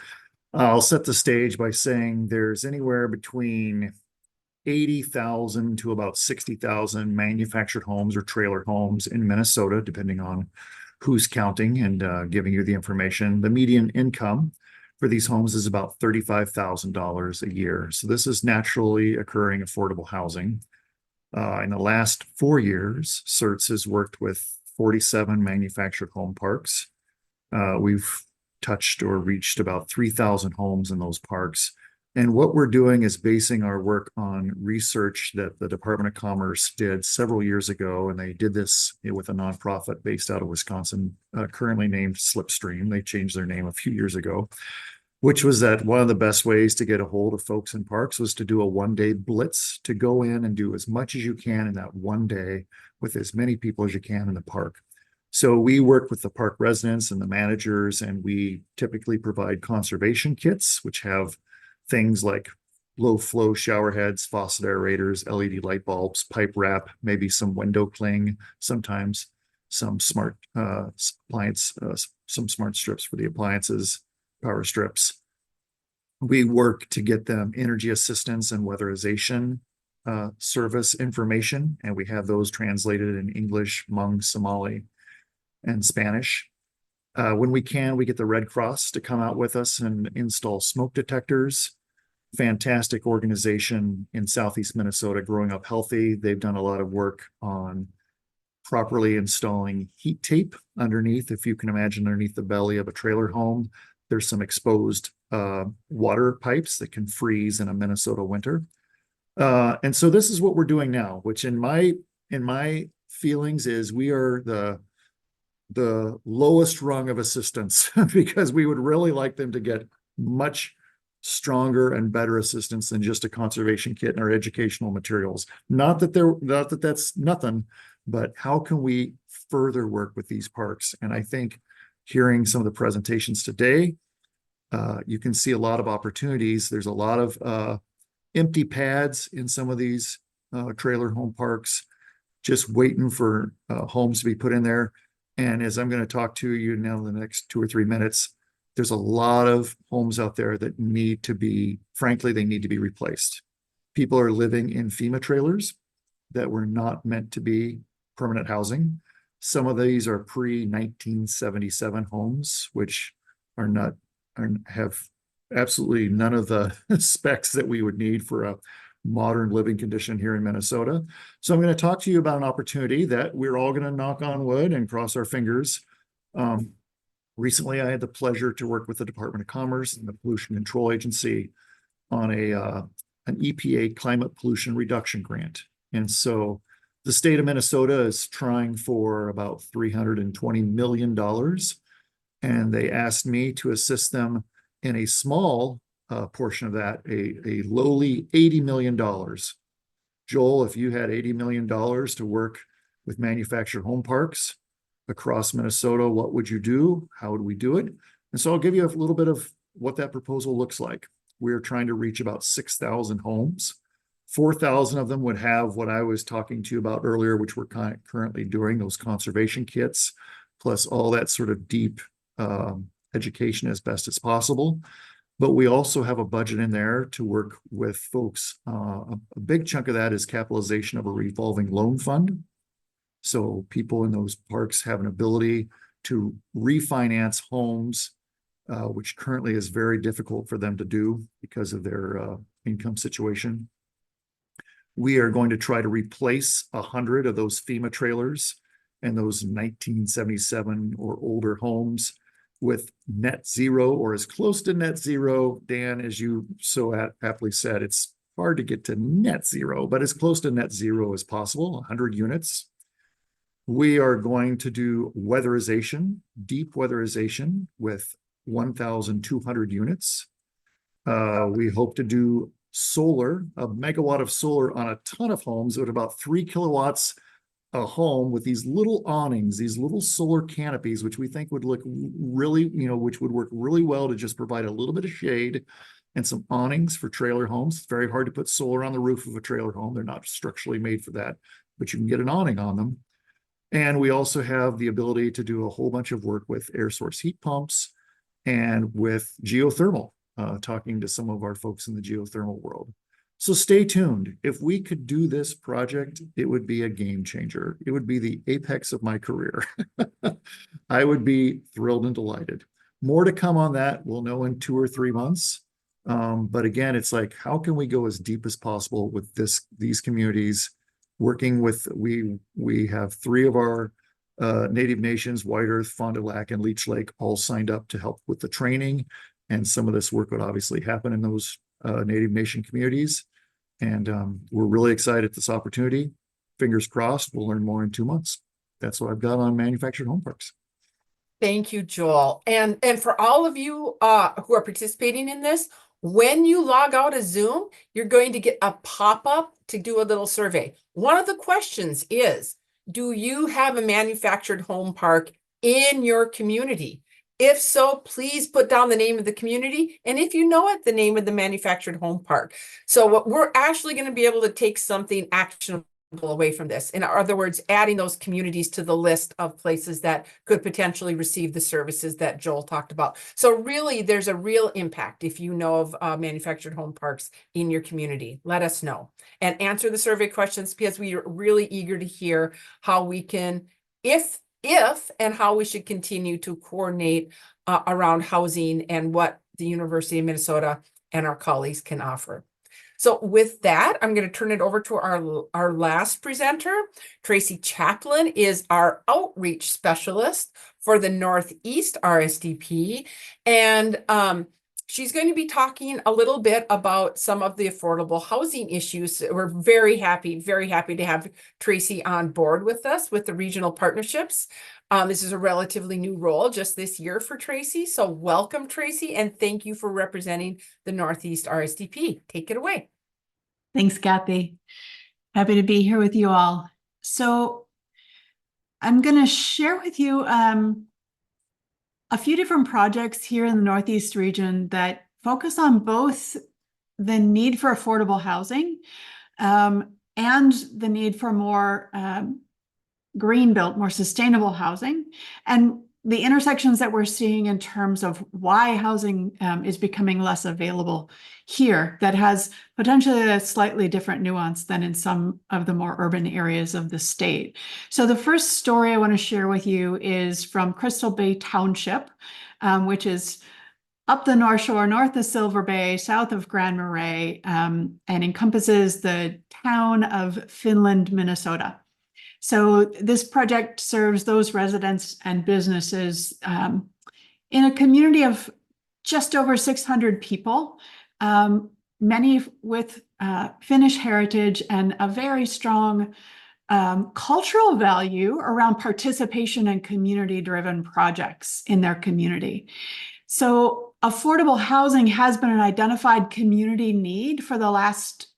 Speaker 6: I'll set the stage by saying there's anywhere between 80,000 to about 60,000 manufactured homes or trailer homes in Minnesota, depending on who's counting and giving you the information. The median income for these homes is about $35,000 a year. So this is naturally occurring affordable housing. In the last 4 years, CERTs has worked with 47 manufactured home parks. We've touched or reached about 3,000 homes in those parks And what we're doing is basing our work on research that the Department of Commerce did several years ago. And they did this with a nonprofit based out of Wisconsin, currently named Slipstream. They changed their name a few years ago, which was that one of the best ways to get a hold of folks in parks was to do a one-day blitz, to go in and do as much as you can in that one day with as many people as you can in the park. So we work with the park residents and the managers, and we typically provide conservation kits, which have things like low flow shower heads, faucet aerators, LED light bulbs, pipe wrap, maybe some window cling, sometimes some smart appliance, some smart strips for the appliances, power strips. We work to get them energy assistance and weatherization service information, and we have those translated in English, Hmong, Somali, and Spanish. When we can, we get the Red Cross to come out with us and install smoke detectors. Fantastic organization in Southeast Minnesota, Growing Up Healthy. They've done a lot of work on properly installing heat tape underneath. If you can imagine, underneath the belly of a trailer home, there's some exposed water pipes that can freeze in a Minnesota winter. And so this is what we're doing now, which in my feelings is we are the lowest rung of assistance because we would really like them to get much stronger and better assistance than just a conservation kit and our educational materials. Not that that's nothing, but how can we further work with these parks? And I think hearing some of the presentations today, you can see a lot of opportunities. There's a lot of empty pads in some of these trailer home parks, just waiting for homes to be put in there. And as I'm going to talk to you now in the next 2 or 3 minutes, there's a lot of homes out there that need to be, frankly, they need to be replaced. People are living in FEMA trailers that were not meant to be permanent housing. Some of these are pre-1977 homes, which have absolutely none of the specs that we would need for a modern living condition here in Minnesota. So I'm going to talk to you about an opportunity that we're all going to knock on wood and cross our fingers. Recently, I had the pleasure to work with the Department of Commerce and the Pollution Control Agency on an EPA climate pollution reduction grant. And so the state of Minnesota is trying for about $320 million. And they asked me to assist them in a small portion of that, a lowly $80 million. Joel, if you had $80 million to work with manufactured home parks across Minnesota, what would you do? How would we do it? And so I'll give you a little bit of what that proposal looks like. We're trying to reach about 6,000 homes. 4,000 of them would have what I was talking to you about earlier, which we're currently doing, those conservation kits, plus all that sort of deep education as best as possible. But we also have a budget in there to work with folks. A big chunk of that is capitalization of a revolving loan fund. So people in those parks have an ability to refinance homes, which currently is very difficult for them to do because of their income situation. We are going to try to replace 100 of those FEMA trailers and those 1977 or older homes with net zero or as close to net zero. Dan, as you so aptly said, it's hard to get to net zero, but as close to net zero as possible, 100 units. We are going to do weatherization, deep weatherization with 1,200 units. We hope to do solar, a megawatt of solar on a ton of homes at about 3 kilowatts a home with these little awnings, these little solar canopies, which we think would look really, which would work really well to just provide a little bit of shade and some awnings for trailer homes. It's very hard to put solar on the roof of a trailer home. They're not structurally made for that, but you can get an awning on them. And we also have the ability to do a whole bunch of work with air source heat pumps and with geothermal, talking to some of our folks in the geothermal world. So stay tuned. If we could do this project, it would be a game changer. It would be the apex of my career. I would be thrilled and delighted. More to come on that. We'll know in 2 or 3 months. But again, it's like, how can we go as deep as possible with these communities? Working with, we have 3 of our native nations, White Earth, Fond du Lac, and Leech Lake, all signed up to help with the training. And some of this work would obviously happen in those Native Nation communities. And we're really excited at this opportunity. Fingers crossed, we'll learn more in 2 months. That's what I've got on manufactured home parks.
Speaker 1: Thank you, Joel. And for all of you who are participating in this, when you log out of Zoom, you're going to get a pop-up to do a little survey. One of the questions is, do you have a manufactured home park in your community? If so, please put down the name of the community, and if you know it, the name of the manufactured home park. So what we're actually going to be able to take something actionable away from this. In other words, adding those communities to the list of places that could potentially receive the services that Joel talked about. So really, there's a real impact if you know of manufactured home parks in your community. Let us know and answer the survey questions, because we are really eager to hear how we can, if and how we should continue to coordinate around housing and what the University of Minnesota and our colleagues can offer. So with that, I'm going to turn it over to our last presenter. Tracy Chaplin is our outreach specialist for the Northeast RSDP. And she's going to be talking a little bit about some of the affordable housing issues. We're very happy to have Tracy on board with us with the regional partnerships. This is a relatively new role just this year for Tracy. So welcome, Tracy, and thank you for representing the Northeast RSDP. Take it away.
Speaker 7: Thanks, Kathy. Happy to be here with you all. So I'm going to share with you a few different projects here in the Northeast region that focus on both the need for affordable housing and the need for more green built, more sustainable housing, and the intersections that we're seeing in terms of why housing is becoming less available here, that has potentially a slightly different nuance than in some of the more urban areas of the state. So the first story I want to share with you is from Crystal Bay Township, which is up the North Shore, north of Silver Bay, south of Grand Marais, and encompasses the town of Finland, Minnesota. So this project serves those residents and businesses in a community of just over 600 people, many with Finnish heritage and a very strong cultural value around participation and community-driven projects in their community. So affordable housing has been an identified community need for the last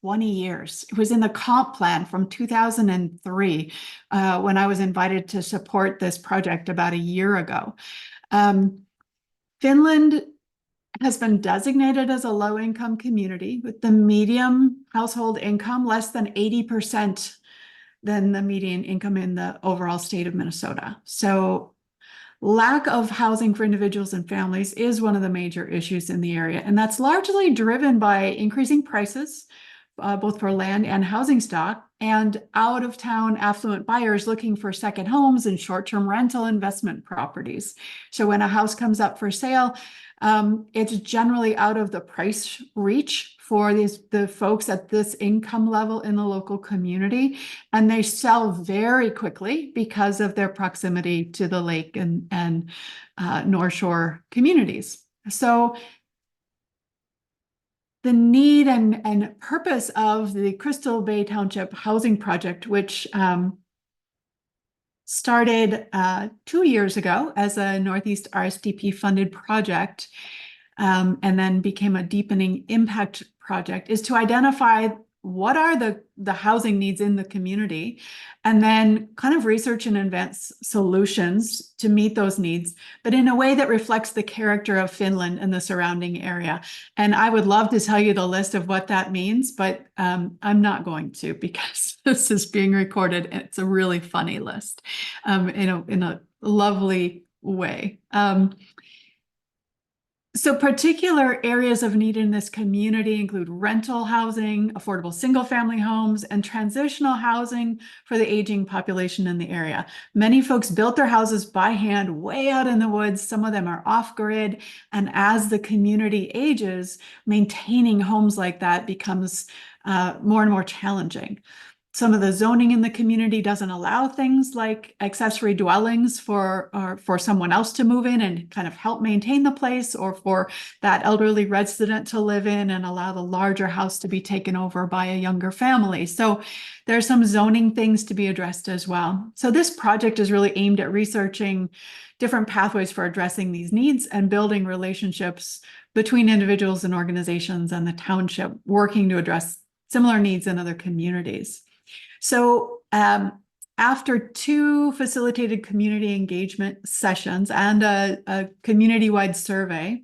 Speaker 7: 20 years. It was in the comp plan from 2003 when I was invited to support this project about a year ago. Finland has been designated as a low-income community with the median household income less than 80% than the median income in the overall state of Minnesota. So lack of housing for individuals and families is one of the major issues in the area. And that's largely driven by increasing prices, both for land and housing stock, and out-of-town affluent buyers looking for second homes and short-term rental investment properties. So when a house comes up for sale, it's generally out of the price reach for the folks at this income level in the local community, and they sell very quickly because of their proximity to the lake and North Shore communities. So the need and purpose of the Crystal Bay Township Housing Project, which started 2 years ago as a Northeast RSDP funded project and then became a deepening impact project, is to identify what are the housing needs in the community, and then kind of research and invent solutions to meet those needs, but in a way that reflects the character of Finland and the surrounding area. And I would love to tell you the list of what that means, but I'm not going to, because this is being recorded. It's a really funny list in a lovely way. So particular areas of need in this community include rental housing, affordable single-family homes, and transitional housing for the aging population in the area. Many folks built their houses by hand way out in the woods. Some of them are off-grid. And as the community ages, maintaining homes like that becomes more and more challenging. some of the zoning in the community doesn't allow things like accessory dwellings for someone else to move in and kind of help maintain the place, or for that elderly resident to live in and allow the larger house to be taken over by a younger family. So there's some zoning things to be addressed as well. So this project is really aimed at researching different pathways for addressing these needs and building relationships between individuals and organizations and the township, working to address similar needs in other communities. So after 2 facilitated community engagement sessions and a community-wide survey,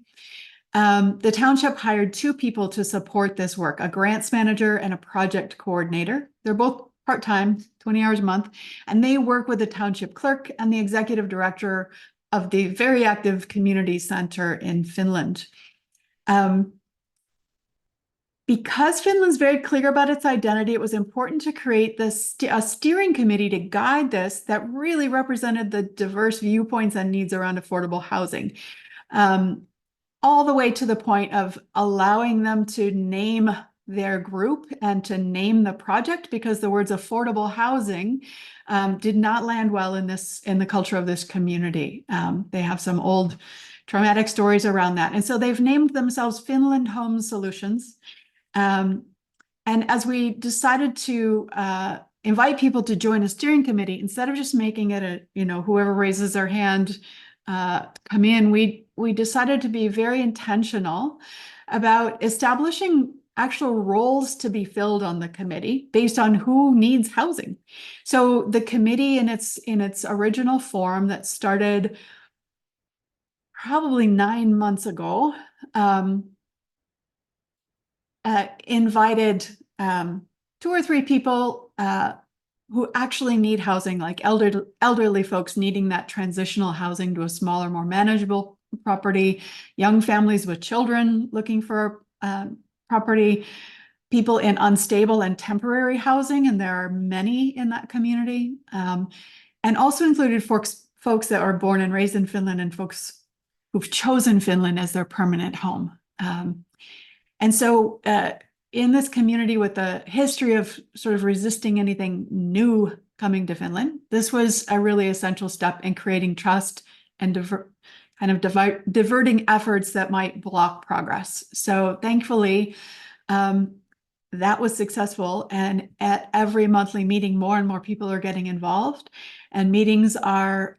Speaker 7: the township hired 2 people to support this work, a grants manager and a project coordinator. They're both part-time, 20 hours a month, and they work with the township clerk and the executive director of the very active community center in Finland. Because Finland's very clear about its identity, it was important to create a steering committee to guide this that really represented the diverse viewpoints and needs around affordable housing, all the way to the point of allowing them to name their group and to name the project, because the words affordable housing did not land well in the culture of this community. They have some old traumatic stories around that. And so they've named themselves Finland Home Solutions. And as we decided to invite people to join a steering committee, instead of just making it whoever raises their hand come in, we decided to be very intentional about establishing actual roles to be filled on the committee based on who needs housing. So the committee in its original form that started probably 9 months ago, invited 2 or 3 people who actually need housing, like elderly folks needing that transitional housing to a smaller, more manageable property, young families with children looking for property, people in unstable and temporary housing, and there are many in that community, and also included folks that are born and raised in Finland and folks who've chosen Finland as their permanent home. And so in this community with the history of sort of resisting anything new coming to Finland, this was a really essential step in creating trust and diverting efforts that might block progress. So thankfully, that was successful. And at every monthly meeting, more and more people are getting involved. And meetings are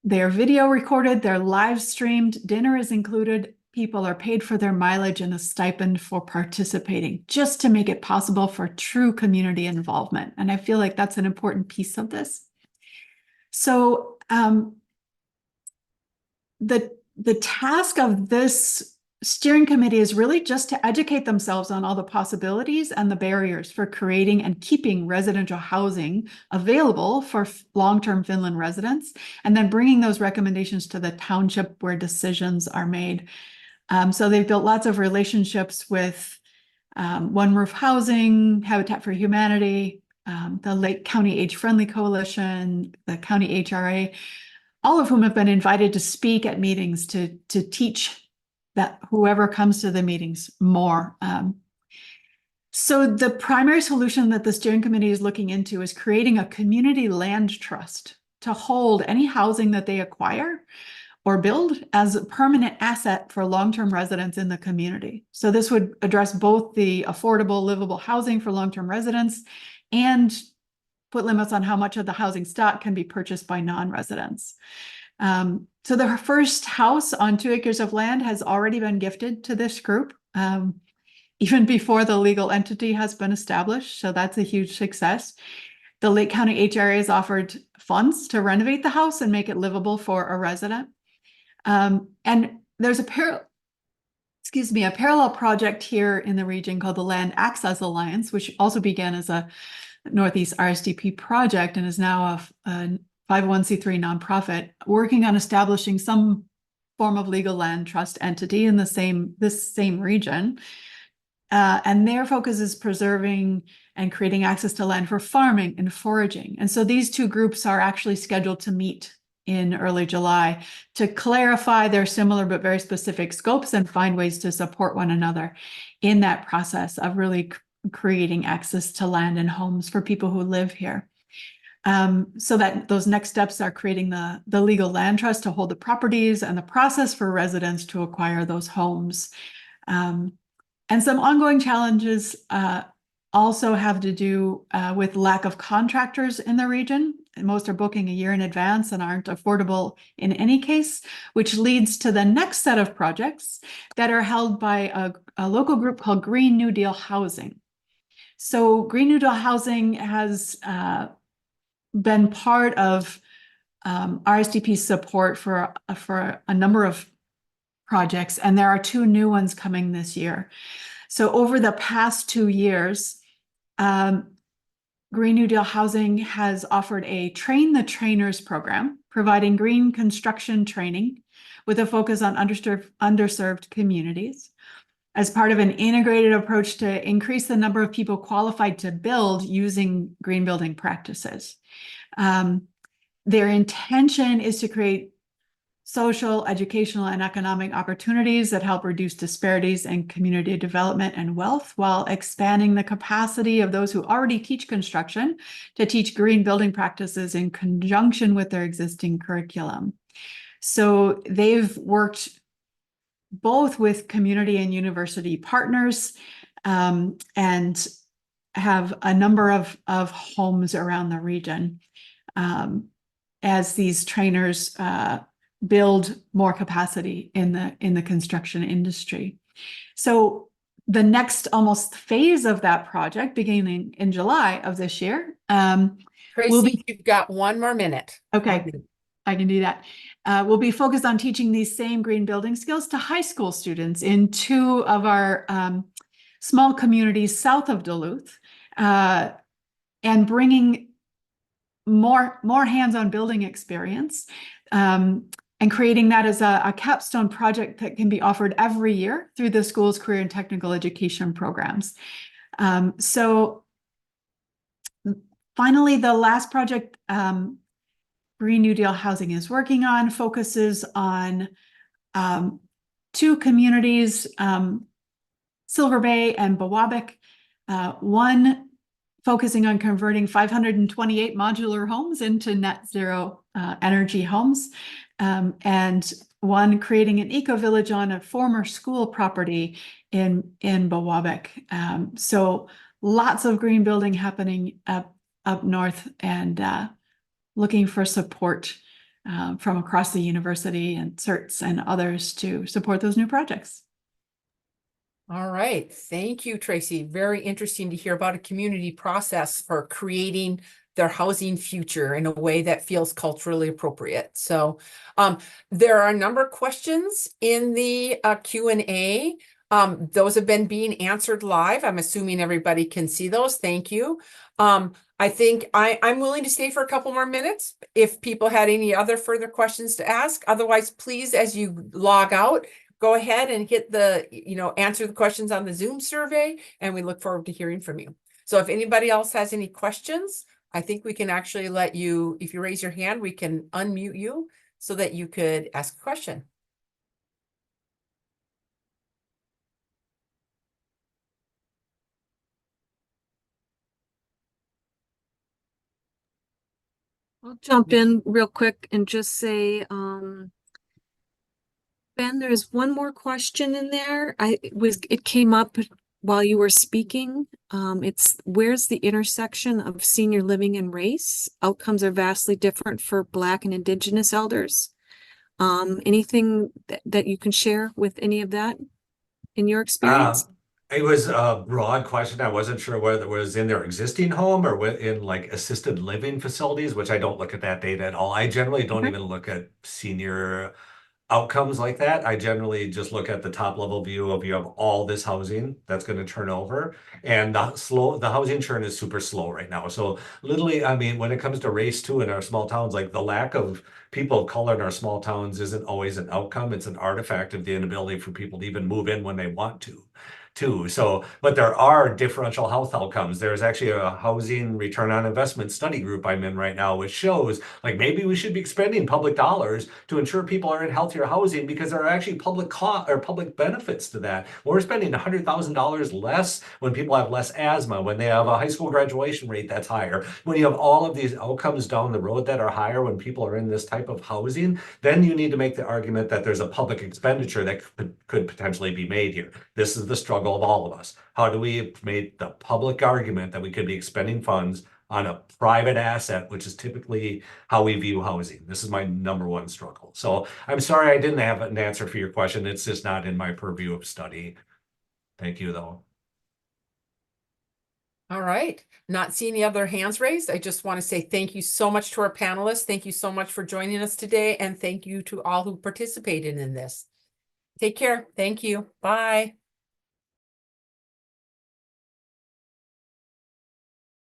Speaker 7: they're video recorded, they're live streamed, dinner is included. People are paid for their mileage and a stipend for participating, just to make it possible for true community involvement. And I feel like that's an important piece of this. So the task of this steering committee is really just to educate themselves on all the possibilities and the barriers for creating and keeping residential housing available for long-term Finland residents, and then bringing those recommendations to the township where decisions are made. So they've built lots of relationships with One Roof Housing, Habitat for Humanity, the Lake County Age Friendly Coalition, the County HRA, all of whom have been invited to speak at meetings to teach that whoever comes to the meetings more. So the primary solution that the steering committee is looking into is creating a community land trust to hold any housing that they acquire or build as a permanent asset for long-term residents in the community. So this would address both the affordable, livable housing for long-term residents and put limits on how much of the housing stock can be purchased by non-residents. So the first house on 2 acres of land has already been gifted to this group, even before the legal entity has been established. So that's a huge success. The Lake County HRA has offered funds to renovate the house and make it livable for a resident. And there's a parallel project here in the region called the Land Access Alliance, which also began as a Northeast RSDP project and is now a 501c3 nonprofit working on establishing some form of legal land trust entity in this same region. And their focus is preserving and creating access to land for farming and foraging. And so these 2 groups are actually scheduled to meet in early July to clarify their similar but very specific scopes and find ways to support one another in that process of really creating access to land and homes for people who live here. So that those next steps are creating the legal land trust to hold the properties and the process for residents to acquire those homes. And some ongoing challenges also have to do with lack of contractors in the region. Most are booking a year in advance and aren't affordable in any case, which leads to the next set of projects that are held by a local group called Green New Deal Housing. So Green New Deal Housing has been part of RSDP's support for a number of projects, and there are 2 new ones coming this year. So over the past 2 years, Green New Deal Housing has offered a Train the Trainers program, providing green construction training with a focus on underserved communities as part of an integrated approach to increase the number of people qualified to build using green building practices. Their intention is to create social, educational, and economic opportunities that help reduce disparities in community development and wealth, while expanding the capacity of those who already teach construction to teach green building practices in conjunction with their existing curriculum. So they've worked both with community and university partners, and have a number of homes around the region as these trainers build more capacity in the construction industry. So the next almost phase of that project, beginning in July of this year,
Speaker 1: Tracy, you've got 1 more minute.
Speaker 7: okay, I can do that. We'll be focused on teaching these same green building skills to high school students in 2 of our small communities south of Duluth, and bringing more hands-on building experience, and creating that as a capstone project that can be offered every year through the school's career and technical education programs. So finally, the last project Green New Deal Housing is working on focuses on 2 communities, Silver Bay and Bawabik. One focusing on converting 528 modular homes into net zero energy homes, and one creating an eco-village on a former school property in Bawabik. So lots of green building happening up north, and looking for support from across the university and CERTs and others to support those new projects.
Speaker 1: All right. Thank you, Tracy. Very interesting to hear about a community process for creating their housing future in a way that feels culturally appropriate. So there are a number of questions in the Q&A. Those have been being answered live. I'm assuming everybody can see those. Thank you. I think I'm willing to stay for a couple more minutes if people had any other further questions to ask. Otherwise, please, as you log out, go ahead and hit answer the questions on the Zoom survey, and we look forward to hearing from you. So if anybody else has any questions, I think we can actually let you, if you raise your hand, we can unmute you so that you could ask a question.
Speaker 8: I'll jump in real quick and just say, Ben, there's one more question in there. It came up while you were speaking. It's where's the intersection of senior living and race? Outcomes are vastly different for Black and Indigenous elders. Anything that you can share with any of that in your experience?
Speaker 2: It was a broad question. I wasn't sure whether it was in their existing home or in like assisted living facilities, which I don't look at that data at all. I generally don't even look at senior outcomes like that. I generally just look at the top level view of you have all this housing that's going to turn over, and the housing churn is super slow right now. So literally, I mean, when it comes to race too in our small towns, like the lack of people of color in our small towns isn't always an outcome. It's an artifact of the inability for people to even move in when they want to. too. So, but there are differential health outcomes. There's actually a housing return on investment study group I'm in right now, which shows like maybe we should be spending public dollars to ensure people are in healthier housing because there are actually public cost or public benefits to that. We're spending $100,000 less when people have less asthma, when they have a high school graduation rate that's higher, when you have all of these outcomes down the road that are higher when people are in this type of housing, then you need to make the argument that there's a public expenditure that could potentially be made here. This is the struggle of all of us. How do we make the public argument that we could be expending funds on a private asset, which is typically how we view housing? This is my number one struggle. So I'm sorry I didn't have an answer for your question. It's just not in my purview of study. Thank you, though.
Speaker 1: All right, not seeing any other hands raised. I just want to say thank you so much to our panelists. Thank you so much for joining us today. And thank you to all who participated in this. Take care. Thank you. Bye.